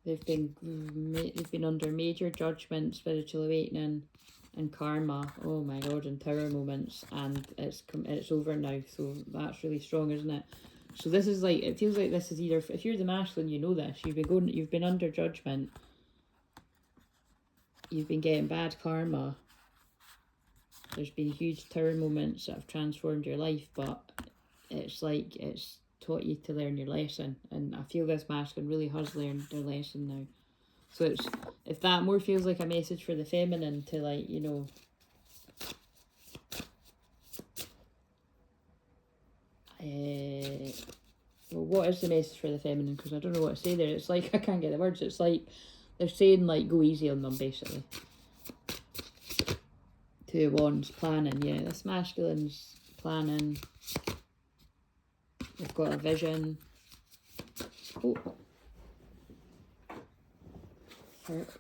They've been under major judgment, spiritual awakening, and karma. Oh my god, and tower moments, and it's over now. So that's really strong, isn't it? So this is like, it feels like this is either, if you're the masculine, you know this. You've been under judgment. You've been getting bad karma. There's been huge tower moments that have transformed your life, but it's like it's taught you to learn your lesson, and I feel this masculine really has learned their lesson now. So it's, if that more feels like a message for the feminine to, like, you know, well, what is the message for the feminine? Because I don't know what to say there. It's like, I can't get the words. It's like they're saying, like, go easy on them, basically. 2 of Wands, planning. Yeah, this masculine's planning. They've got a vision. Oh.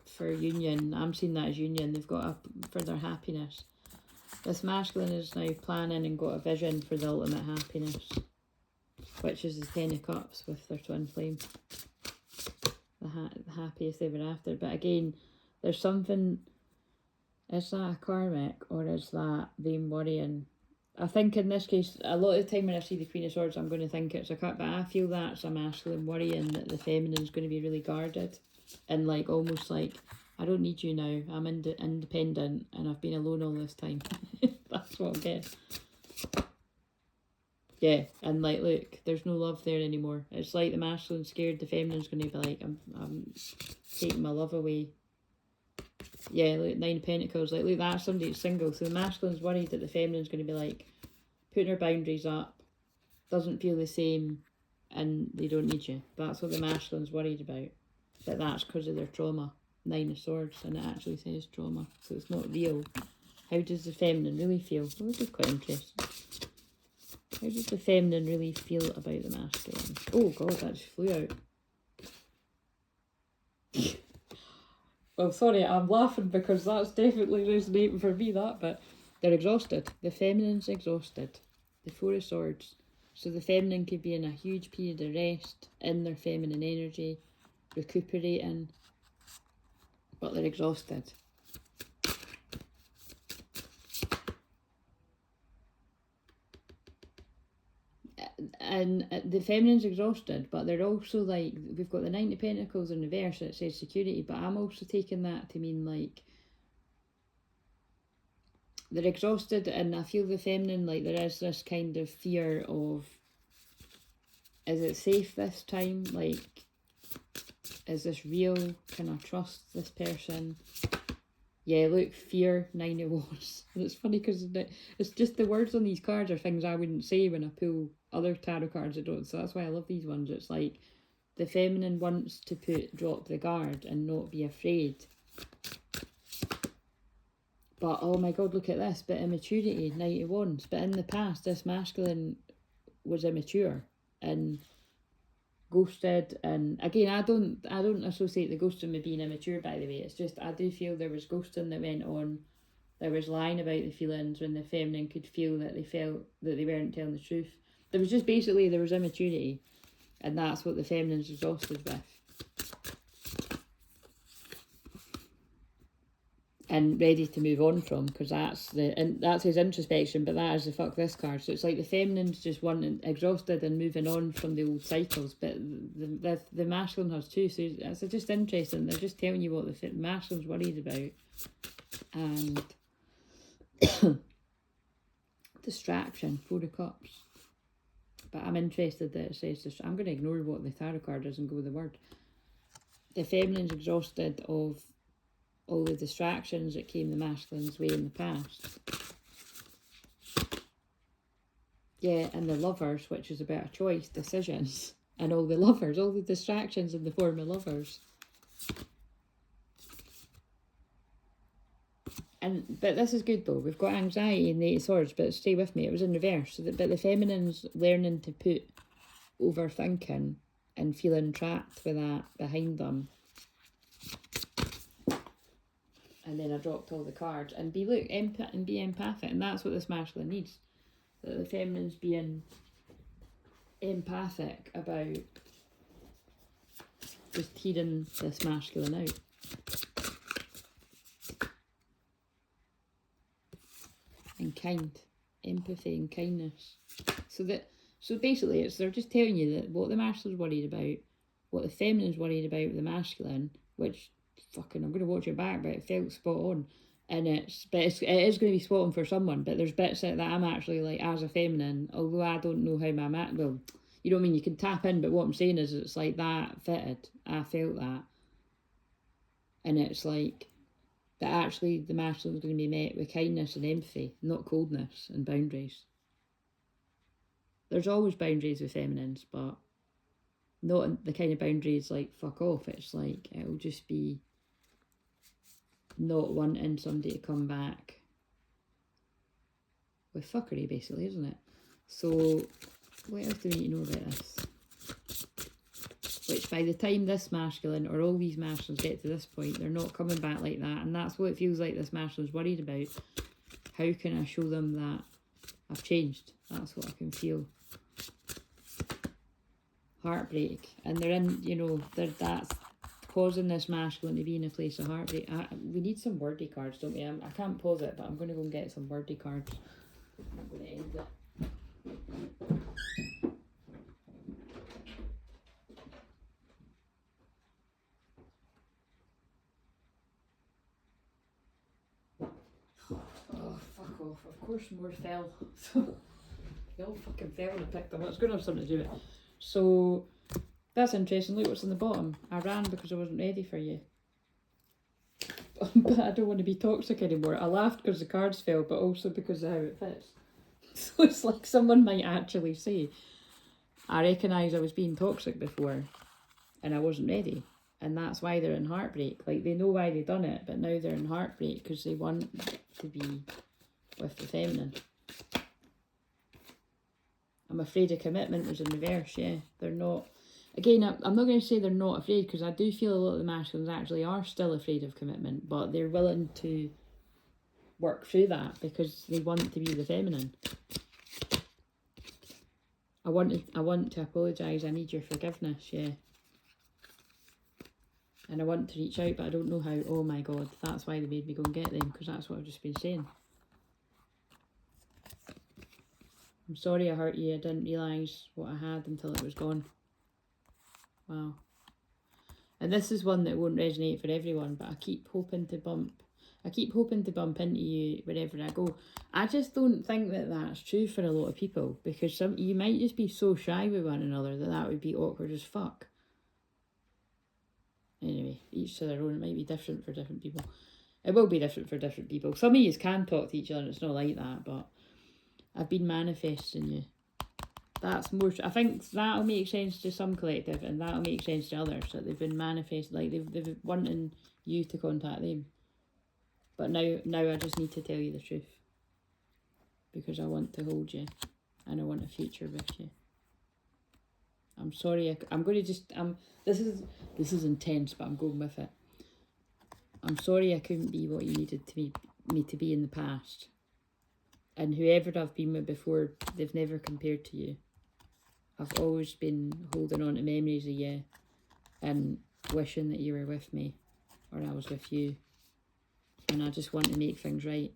For union. I'm seeing that as union. They've got for their happiness. This masculine is now planning and got a vision for the ultimate happiness, which is the 10 of Cups with their twin flame. The happiest ever after. But again, there's something, is that a karmic, or is that them worrying? I think in this case, a lot of the time when I see the Queen of Swords, I'm going to think it's a cut, but I feel that's a masculine worrying that the feminine is going to be really guarded, and like almost like, I don't need you now, I'm independent and I've been alone all this time. That's what I'm getting. Yeah, and like, look, there's no love there anymore. It's like the masculine's scared the feminine's going to be like, I'm taking my love away. Yeah, look, 9 of Pentacles, like, look, that's somebody that's single. So the masculine's worried that the feminine's going to be like, putting her boundaries up, doesn't feel the same, and they don't need you. That's what the masculine's worried about. But that's because of their trauma. 9 of Swords, and it actually says trauma, so it's not real. How does the feminine really feel? Well, this is quite interesting. How does the feminine really feel about the masculine? Oh god, that just flew out. Well, sorry, I'm laughing because that's definitely resonating for me, that bit. They're exhausted. The feminine's exhausted. The 4 of Swords. So the feminine could be in a huge period of rest, in their feminine energy, recuperating, but they're exhausted. And the feminine's exhausted, but they're also like, we've got the 9 of Pentacles in reverse, it says security, but I'm also taking that to mean like they're exhausted, and I feel the feminine, like there is this kind of fear of, is it safe this time? Like, is this real? Can I trust this person? Yeah, look, fear, 9 of wands. And it's funny because it's just the words on these cards are things I wouldn't say when I pull other tarot cards I don't. So that's why I love these ones. It's like the feminine wants to drop the guard and not be afraid. But oh my god, look at this, bit of immaturity, 9 of wands. But in the past, this masculine was immature and ghosted, and again, I don't associate the ghosting with being immature, by the way. It's just I do feel there was ghosting that went on. There was lying about the feelings when the feminine could feel that they felt that they weren't telling the truth. There was just basically, there was immaturity, and that's what the feminine's exhausted with. And ready to move on from, because that's his introspection, but that is the fuck this card. So it's like the feminine's just wanting, exhausted and moving on from the old cycles, but the masculine has too. So it's just interesting. They're just telling you what the masculine's worried about, and distraction, 4 of Cups. But I'm interested that it says I'm going to ignore what the tarot card does and go with the word. The feminine's exhausted of all the distractions that came the masculine's way in the past. Yeah, and the lovers, which is about a choice, decisions, and all the lovers, all the distractions in the form of lovers. But this is good though. We've got anxiety in the 8 of Swords, but stay with me. It was in reverse. So but the feminine's learning to put overthinking and feeling trapped with that behind them. And then I dropped all the cards and be empathic, and that's what this masculine needs. That the feminine's being empathic about just hearing this masculine out. And kind, empathy and kindness. So basically, they're just telling you that what the masculine's worried about, what the feminine's worried about with the masculine, which fucking, I'm going to watch it back, but it felt spot on. And it is going to be spot on for someone, but there's bits that I'm actually like, as a feminine, although I don't know how my well, you know what I mean, you can tap in, but what I'm saying is it's like that fitted. I felt that. And it's like that actually the masculine is going to be met with kindness and empathy, not coldness and boundaries. There's always boundaries with feminines, but not the kind of boundaries like fuck off. It's like it'll just be not wanting somebody to come back with fuckery, basically, isn't it? So what else do we need to know about this? Which by the time this masculine or all these masculines get to this point, they're not coming back like that, and that's what it feels like this masculine's worried about. How can I show them that I've changed? That's what I can feel. Heartbreak, and they're in, you know, that's causing this masculine to be in a place of heartbreak. We need some wordy cards, don't we? I can't pause it, but I'm going to go and get some wordy cards. I'm going to end it. Oh, fuck off. Of course more fell. They all fucking fell and I picked them. It's going to have something to do with it. So that's interesting. Look what's on the bottom. I ran because I wasn't ready for you. But I don't want to be toxic anymore. I laughed because the cards fell, but also because of how it fits. So it's like someone might actually say, I recognise I was being toxic before and I wasn't ready. And that's why they're in heartbreak. Like, they know why they've done it, but now they're in heartbreak because they want to be with the feminine. I'm afraid of commitment was in reverse, yeah. They're not... Again, I'm not going to say they're not afraid, because I do feel a lot of the masculines actually are still afraid of commitment, but they're willing to work through that because they want to be the feminine. I want to apologise, I need your forgiveness, yeah. And I want to reach out, but I don't know how. Oh my god, that's why they made me go and get them, because that's what I've just been saying. I'm sorry I hurt you, I didn't realise what I had until it was gone. Wow. And this is one that won't resonate for everyone, but I keep hoping to bump into you wherever I go. I just don't think that that's true for a lot of people, because you might just be so shy with one another that would be awkward as fuck. Anyway, each to their own. It might be different for different people. It will be different for different people. Some of you can talk to each other and it's not like that, but I've been manifesting you. That's more, I think that'll make sense to some collective and that'll make sense to others, that they've been manifesting, like they've been wanting you to contact them. But now I just need to tell you the truth. Because I want to hold you and I want a future with you. I'm sorry, I'm going to just, this is intense, but I'm going with it. I'm sorry I couldn't be what you needed me to be in the past. And whoever I've been with before, they've never compared to you. I've always been holding on to memories of you and wishing that you were with me or I was with you. And I just want to make things right.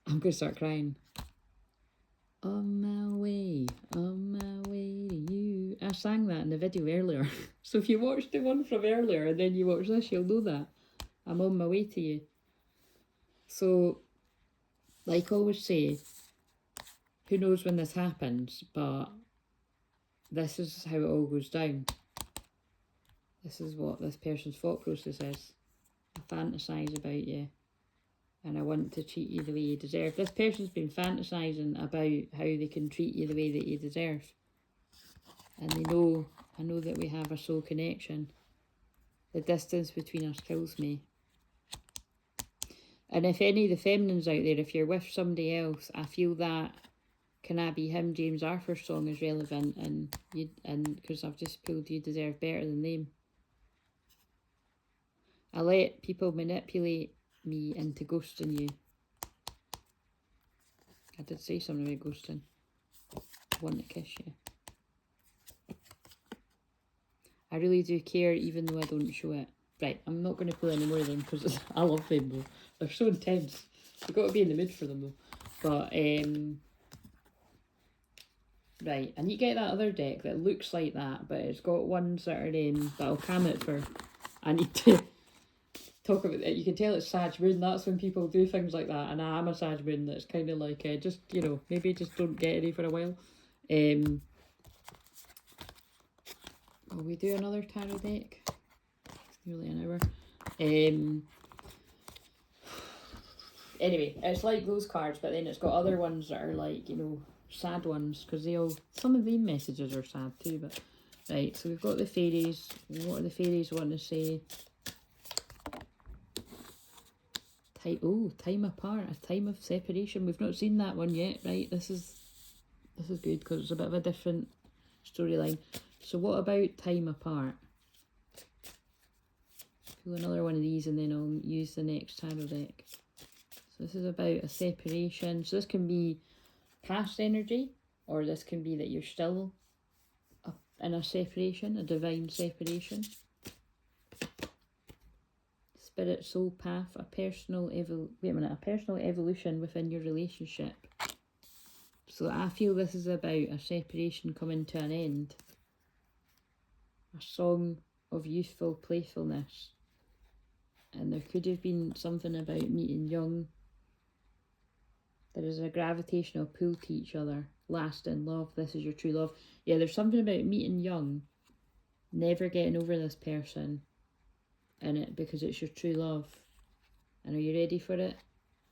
I'm going to start crying. On my way to you. I sang that in the video earlier. So if you watched the one from earlier and then you watch this, you'll know that. I'm on my way to you. So, like I always say, who knows when this happens, but this is how it all goes down. This is what this person's thought process is. I fantasise about you. And I want to treat you the way you deserve. This person's been fantasising about how they can treat you the way that you deserve. And I know that we have a soul connection. The distance between us kills me. And if any of the feminines out there, if you're with somebody else, I feel that Can I Be Him, James Arthur's song is relevant, and because I've just pulled You Deserve Better Than Them. I let people manipulate me into ghosting you. I did say something about ghosting. I want to kiss you. I really do care even though I don't show it. Right, I'm not going to pull any more of them because I love them though. They're so intense. You've got to be in the mood for them though. But, right, I need to get that other deck that looks like that, but it's got ones that are, that'll calm it for... I need to... talk about it. You can tell it's Sag Moon. That's when people do things like that, and I'm a Sag Moon that's kind of like just, you know, maybe just don't get any for a while. Will we do another tarot deck? It's nearly an hour. Anyway, it's like those cards, but then it's got other ones that are like, you know, sad ones, because some of these messages are sad too. But right, so we've got the fairies. What do the fairies want to say? Time apart, a time of separation. We've not seen that one yet, right? This is good because it's a bit of a different storyline. So what about time apart? Pull another one of these and then I'll use the next tarot deck. So this is about a separation. So this can be past energy, or this can be that you're still in a separation, a divine separation. Spirit, soul path, a personal evolution within your relationship. So I feel this is about a separation coming to an end. A song of youthful playfulness. And there could have been something about meeting young. There is a gravitational pull to each other. Lasting love, this is your true love. Yeah, there's something about meeting young. Never getting over this person. In it because it's your true love. And are you ready for it?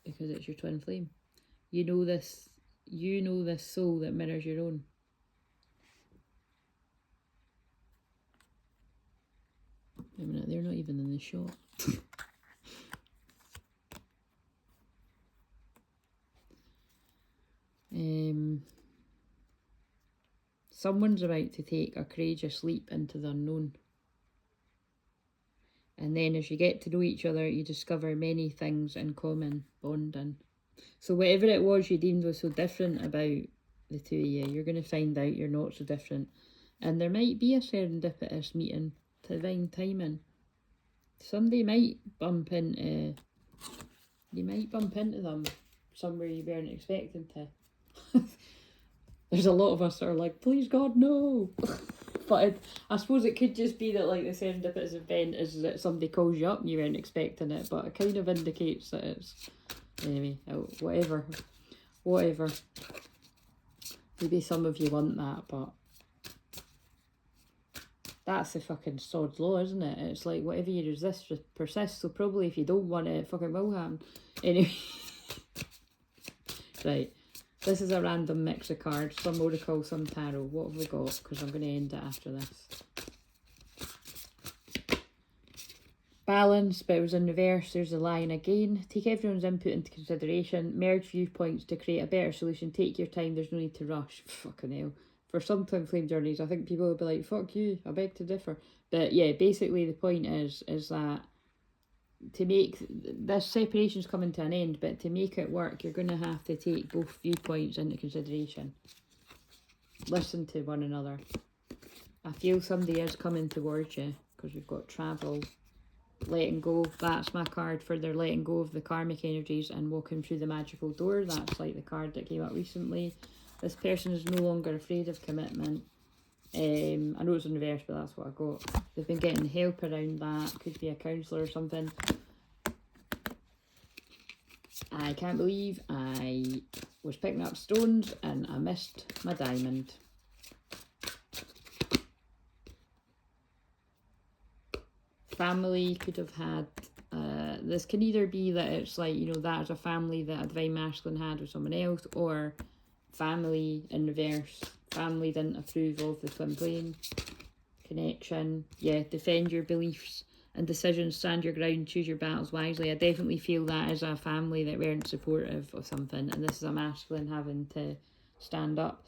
Because it's your twin flame. You know this soul that mirrors your own. Wait a minute, they're not even in the shot. Someone's about to take a courageous leap into the unknown. And then as you get to know each other, you discover many things in common, bonding. So whatever it was you deemed was so different about the two of you, you're going to find out you're not so different. And there might be a serendipitous meeting, divine timing. Somebody might bump into, you might bump into them somewhere you weren't expecting to. There's a lot of us that are like, please God, no. But I suppose it could just be that like the serendipitous event is that somebody calls you up and you weren't expecting it, but it kind of indicates that it's, anyway, whatever. Maybe some of you want that, but That's the fucking sod's law, isn't it? It's like, whatever you resist persists, so probably if you don't want it, it fucking will happen. Anyway. Right. This is a random mix of cards. Some Oracle, some Tarot. What have we got? Because I'm going to end it after this. Balance, but it was in reverse. There's a line again. Take everyone's input into consideration. Merge viewpoints to create a better solution. Take your time. There's no need to rush. Fucking hell. For some twin flame journeys, I think people will be like, fuck you, I beg to differ. But yeah, basically the point is that to make this separation's coming to an end, but to make it work, you're going to have to take both viewpoints into consideration. Listen to one another. I feel somebody is coming towards you, because we've got travel, letting go. That's my card for their letting go of the karmic energies and walking through the magical door. That's like the card that came up recently. This person is no longer afraid of commitment. I know it's in reverse, but that's what I got. They've been getting help around that. Could be a counsellor or something. I can't believe I was picking up stones and I missed my diamond. Family could have had, this can either be that it's like, you know, that is a family that a divine masculine had with someone else, or family in reverse. Family didn't approve of the twin flame connection. Yeah, defend your beliefs and decisions, stand your ground, choose your battles wisely. I definitely feel that is a family that weren't supportive of something, and this is a masculine having to stand up.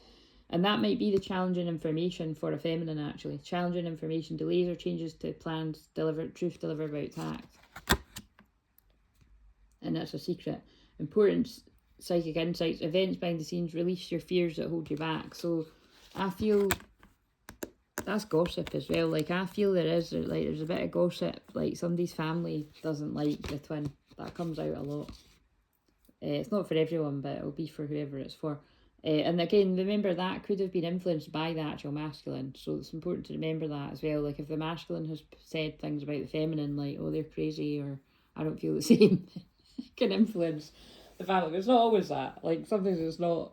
And that might be the challenging information for a feminine, actually. Challenging information, delays or changes to plans, truth delivered about tact. And that's a secret. Important psychic insights, events behind the scenes, release your fears that hold you back. So I feel that's gossip as well. Like, I feel there's a bit of gossip, like somebody's family doesn't like the twin. That comes out a lot. It's not for everyone, but it'll be for whoever it's for. And again, remember that could have been influenced by the actual masculine, so it's important to remember that as well. Like, if the masculine has said things about the feminine, like, oh, they're crazy, or I don't feel the same, it can influence the family. It's not always that. Like, sometimes it's not,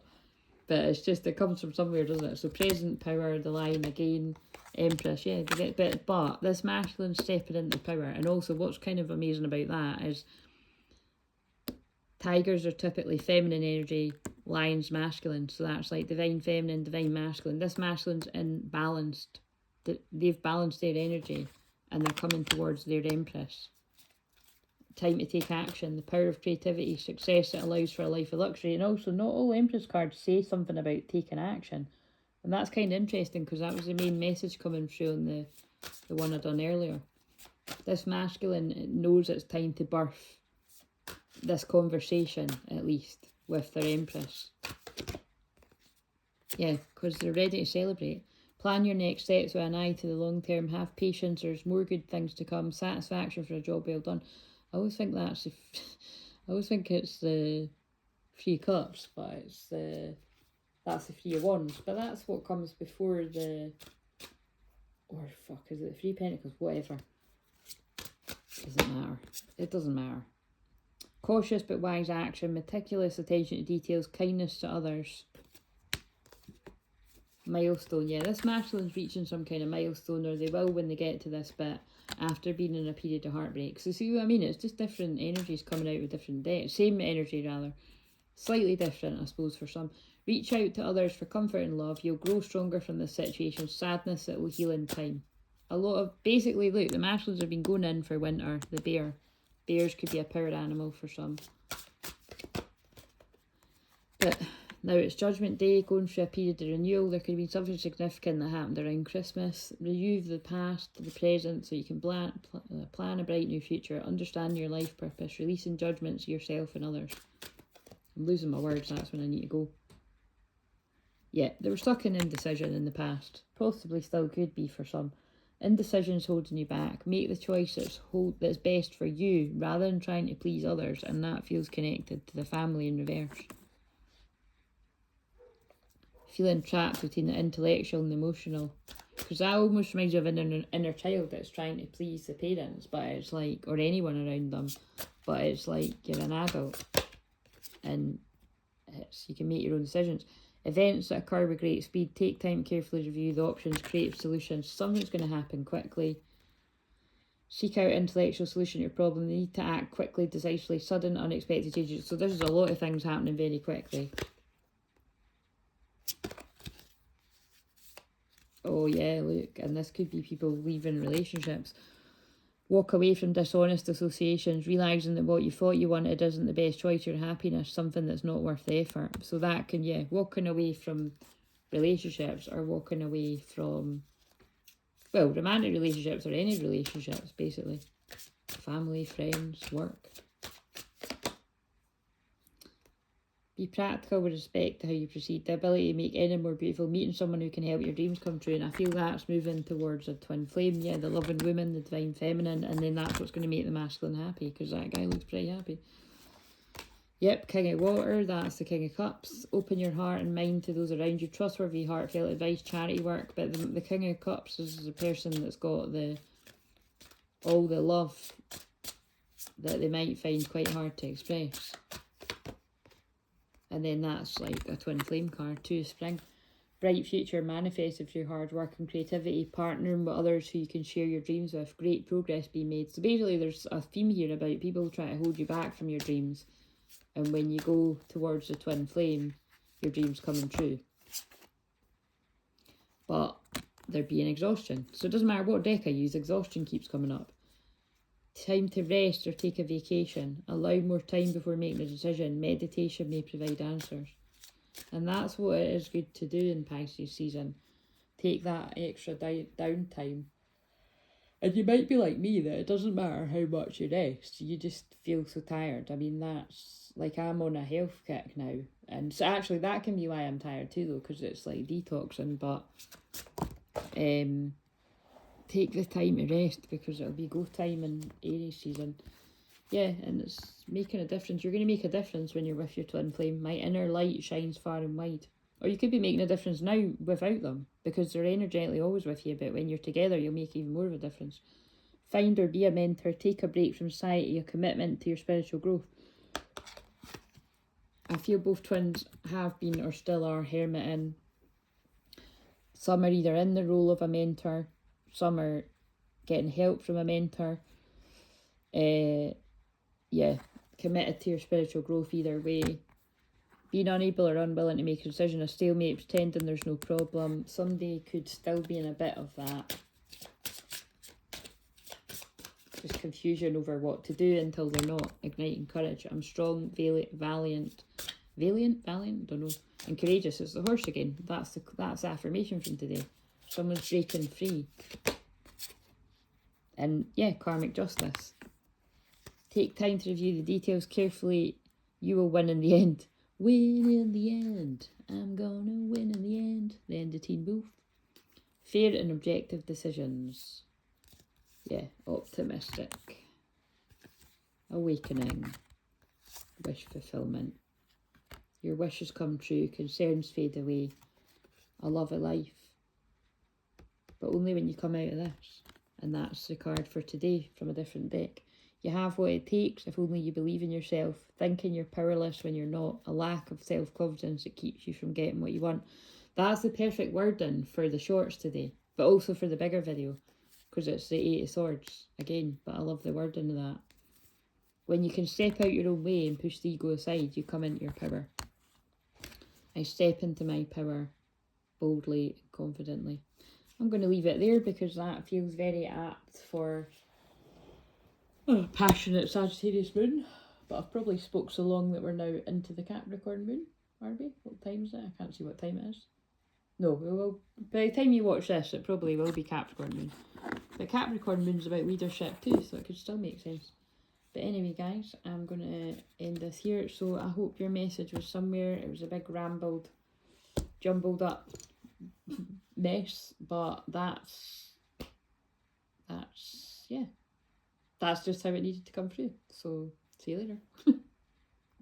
but it's just, it comes from somewhere, doesn't it? So present power, the line again, Empress, yeah, they get bit, but this masculine stepping into power. And also what's kind of amazing about that is tigers are typically feminine energy, lions masculine, so that's like divine feminine, divine masculine. This masculine's balanced, they've balanced their energy and they're coming towards their Empress. Time to take action, the power of creativity, success that allows for a life of luxury. And also, not all Empress cards say something about taking action, and that's kind of interesting, because that was the main message coming through on the one I done earlier. This masculine knows it's time to birth this conversation, at least, with their Empress. Yeah, because they're ready to celebrate. Plan your next steps with an eye to the long term. Have patience, there's more good things to come. Satisfaction for a job well done. I always think that's I always think it's the Three of Cups, but it's that's the Three of Wands. But that's what comes before the, or fuck, is it the Three of Pentacles? Whatever. Doesn't matter. It doesn't matter. Cautious but wise action, meticulous attention to details, kindness to others. Milestone, yeah, this masculine's reaching some kind of milestone, or they will when they get to this bit, after being in a period of heartbreak. So see what I mean? It's just different energies coming out with different dates. Same energy, rather. Slightly different, I suppose, for some. Reach out to others for comfort and love. You'll grow stronger from this situation. Sadness that will heal in time. A lot of, basically, look, the masculines have been going in for winter. The bear. Bears could be a power animal for some. But now it's Judgment Day, going through a period of renewal. There could have been something significant that happened around Christmas. Review the past, the present, so you can plan a bright new future. Understand your life purpose. Releasing judgments of yourself and others. I'm losing my words, that's when I need to go. Yeah, they were stuck in indecision in the past. Possibly still could be for some. Indecision's holding you back. Make the choice that's best for you, rather than trying to please others, and that feels connected to the family in reverse. Feeling trapped between the intellectual and the emotional, because that almost reminds you of an inner child that's trying to please the parents, but it's like, or anyone around them, but it's like you're an adult and you can make your own decisions. Events that occur with great speed. Take time to carefully review the options, create solutions. Something's going to happen quickly. Seek out intellectual solution to your problem. They need to act quickly, decisively, sudden, unexpected changes. So there's a lot of things happening very quickly. Oh yeah, look, and this could be people leaving relationships. Walk away from dishonest associations, realising that what you thought you wanted isn't the best choice for your happiness, something that's not worth the effort. So that can, yeah, walking away from relationships, or walking away from, well, romantic relationships or any relationships, basically. Family, friends, work. Be practical with respect to how you proceed. The ability to make any more beautiful. Meeting someone who can help your dreams come true. And I feel that's moving towards a twin flame. Yeah, the loving woman, the divine feminine. And then that's what's going to make the masculine happy. Because that guy looks pretty happy. Yep, King of Water. That's the King of Cups. Open your heart and mind to those around you. Trustworthy, heartfelt advice, charity work. But the King of Cups is the person that's got all the love that they might find quite hard to express. And then that's like a twin flame card too. Spring. Bright future manifested through hard work and creativity. Partnering with others who you can share your dreams with. Great progress being made. So basically there's a theme here about people trying to hold you back from your dreams. And when you go towards the twin flame, your dreams coming true. But there being exhaustion. So it doesn't matter what deck I use, exhaustion keeps coming up. Time to rest or take a vacation. Allow more time before making a decision. Meditation may provide answers. And that's what it is good to do in Pisces season. Take that extra downtime. And you might be like me, that it doesn't matter how much you rest. You just feel so tired. I mean, that's like I'm on a health kick now. And so actually that can be why I'm tired too though. Because it's like detoxing. But take the time to rest, because it'll be go time in Aries season. Yeah, and it's making a difference. You're going to make a difference when you're with your twin flame. My inner light shines far and wide. Or you could be making a difference now without them, because they're energetically always with you, but when you're together you'll make even more of a difference. Find or be a mentor. Take a break from society. A commitment to your spiritual growth. I feel both twins have been or still are hermiting. Some are either in the role of a mentor. Some are getting help from a mentor. Yeah, committed to your spiritual growth either way. Being unable or unwilling to make a decision, a stalemate, pretending there's no problem. Somebody could still be in a bit of that. Just confusion over what to do until they're not. Igniting courage. I'm strong, valiant, don't know. And courageous. It's the horse again. That's the affirmation from today. Someone's breaking free. And yeah, karmic justice. Take time to review the details carefully. You will win in the end. Win in the end. I'm gonna win in the end. The end of Teen Wolf. Fair and objective decisions. Yeah, optimistic. Awakening. Wish fulfillment. Your wishes come true. Concerns fade away. A love of life. But only when you come out of this. And that's the card for today from a different deck. You have what it takes if only you believe in yourself. Thinking you're powerless when you're not. A lack of self-confidence that keeps you from getting what you want. That's the perfect wording for the shorts today. But also for the bigger video. Because it's the 8 of Swords again. But I love the wording of that. When you can step out your own way and push the ego aside, you come into your power. I step into my power boldly and confidently. I'm going to leave it there because that feels very apt for a passionate Sagittarius moon. But I've probably spoke so long that we're now into the Capricorn moon. Are we? What time is it? I can't see what time it is. No, we will. By the time you watch this, it probably will be Capricorn moon. But Capricorn moon's about leadership too, so it could still make sense. But anyway, guys, I'm going to end this here. So I hope your message was somewhere. It was a big rambled, jumbled up mess, but that's yeah, that's just how it needed to come through. So see you later.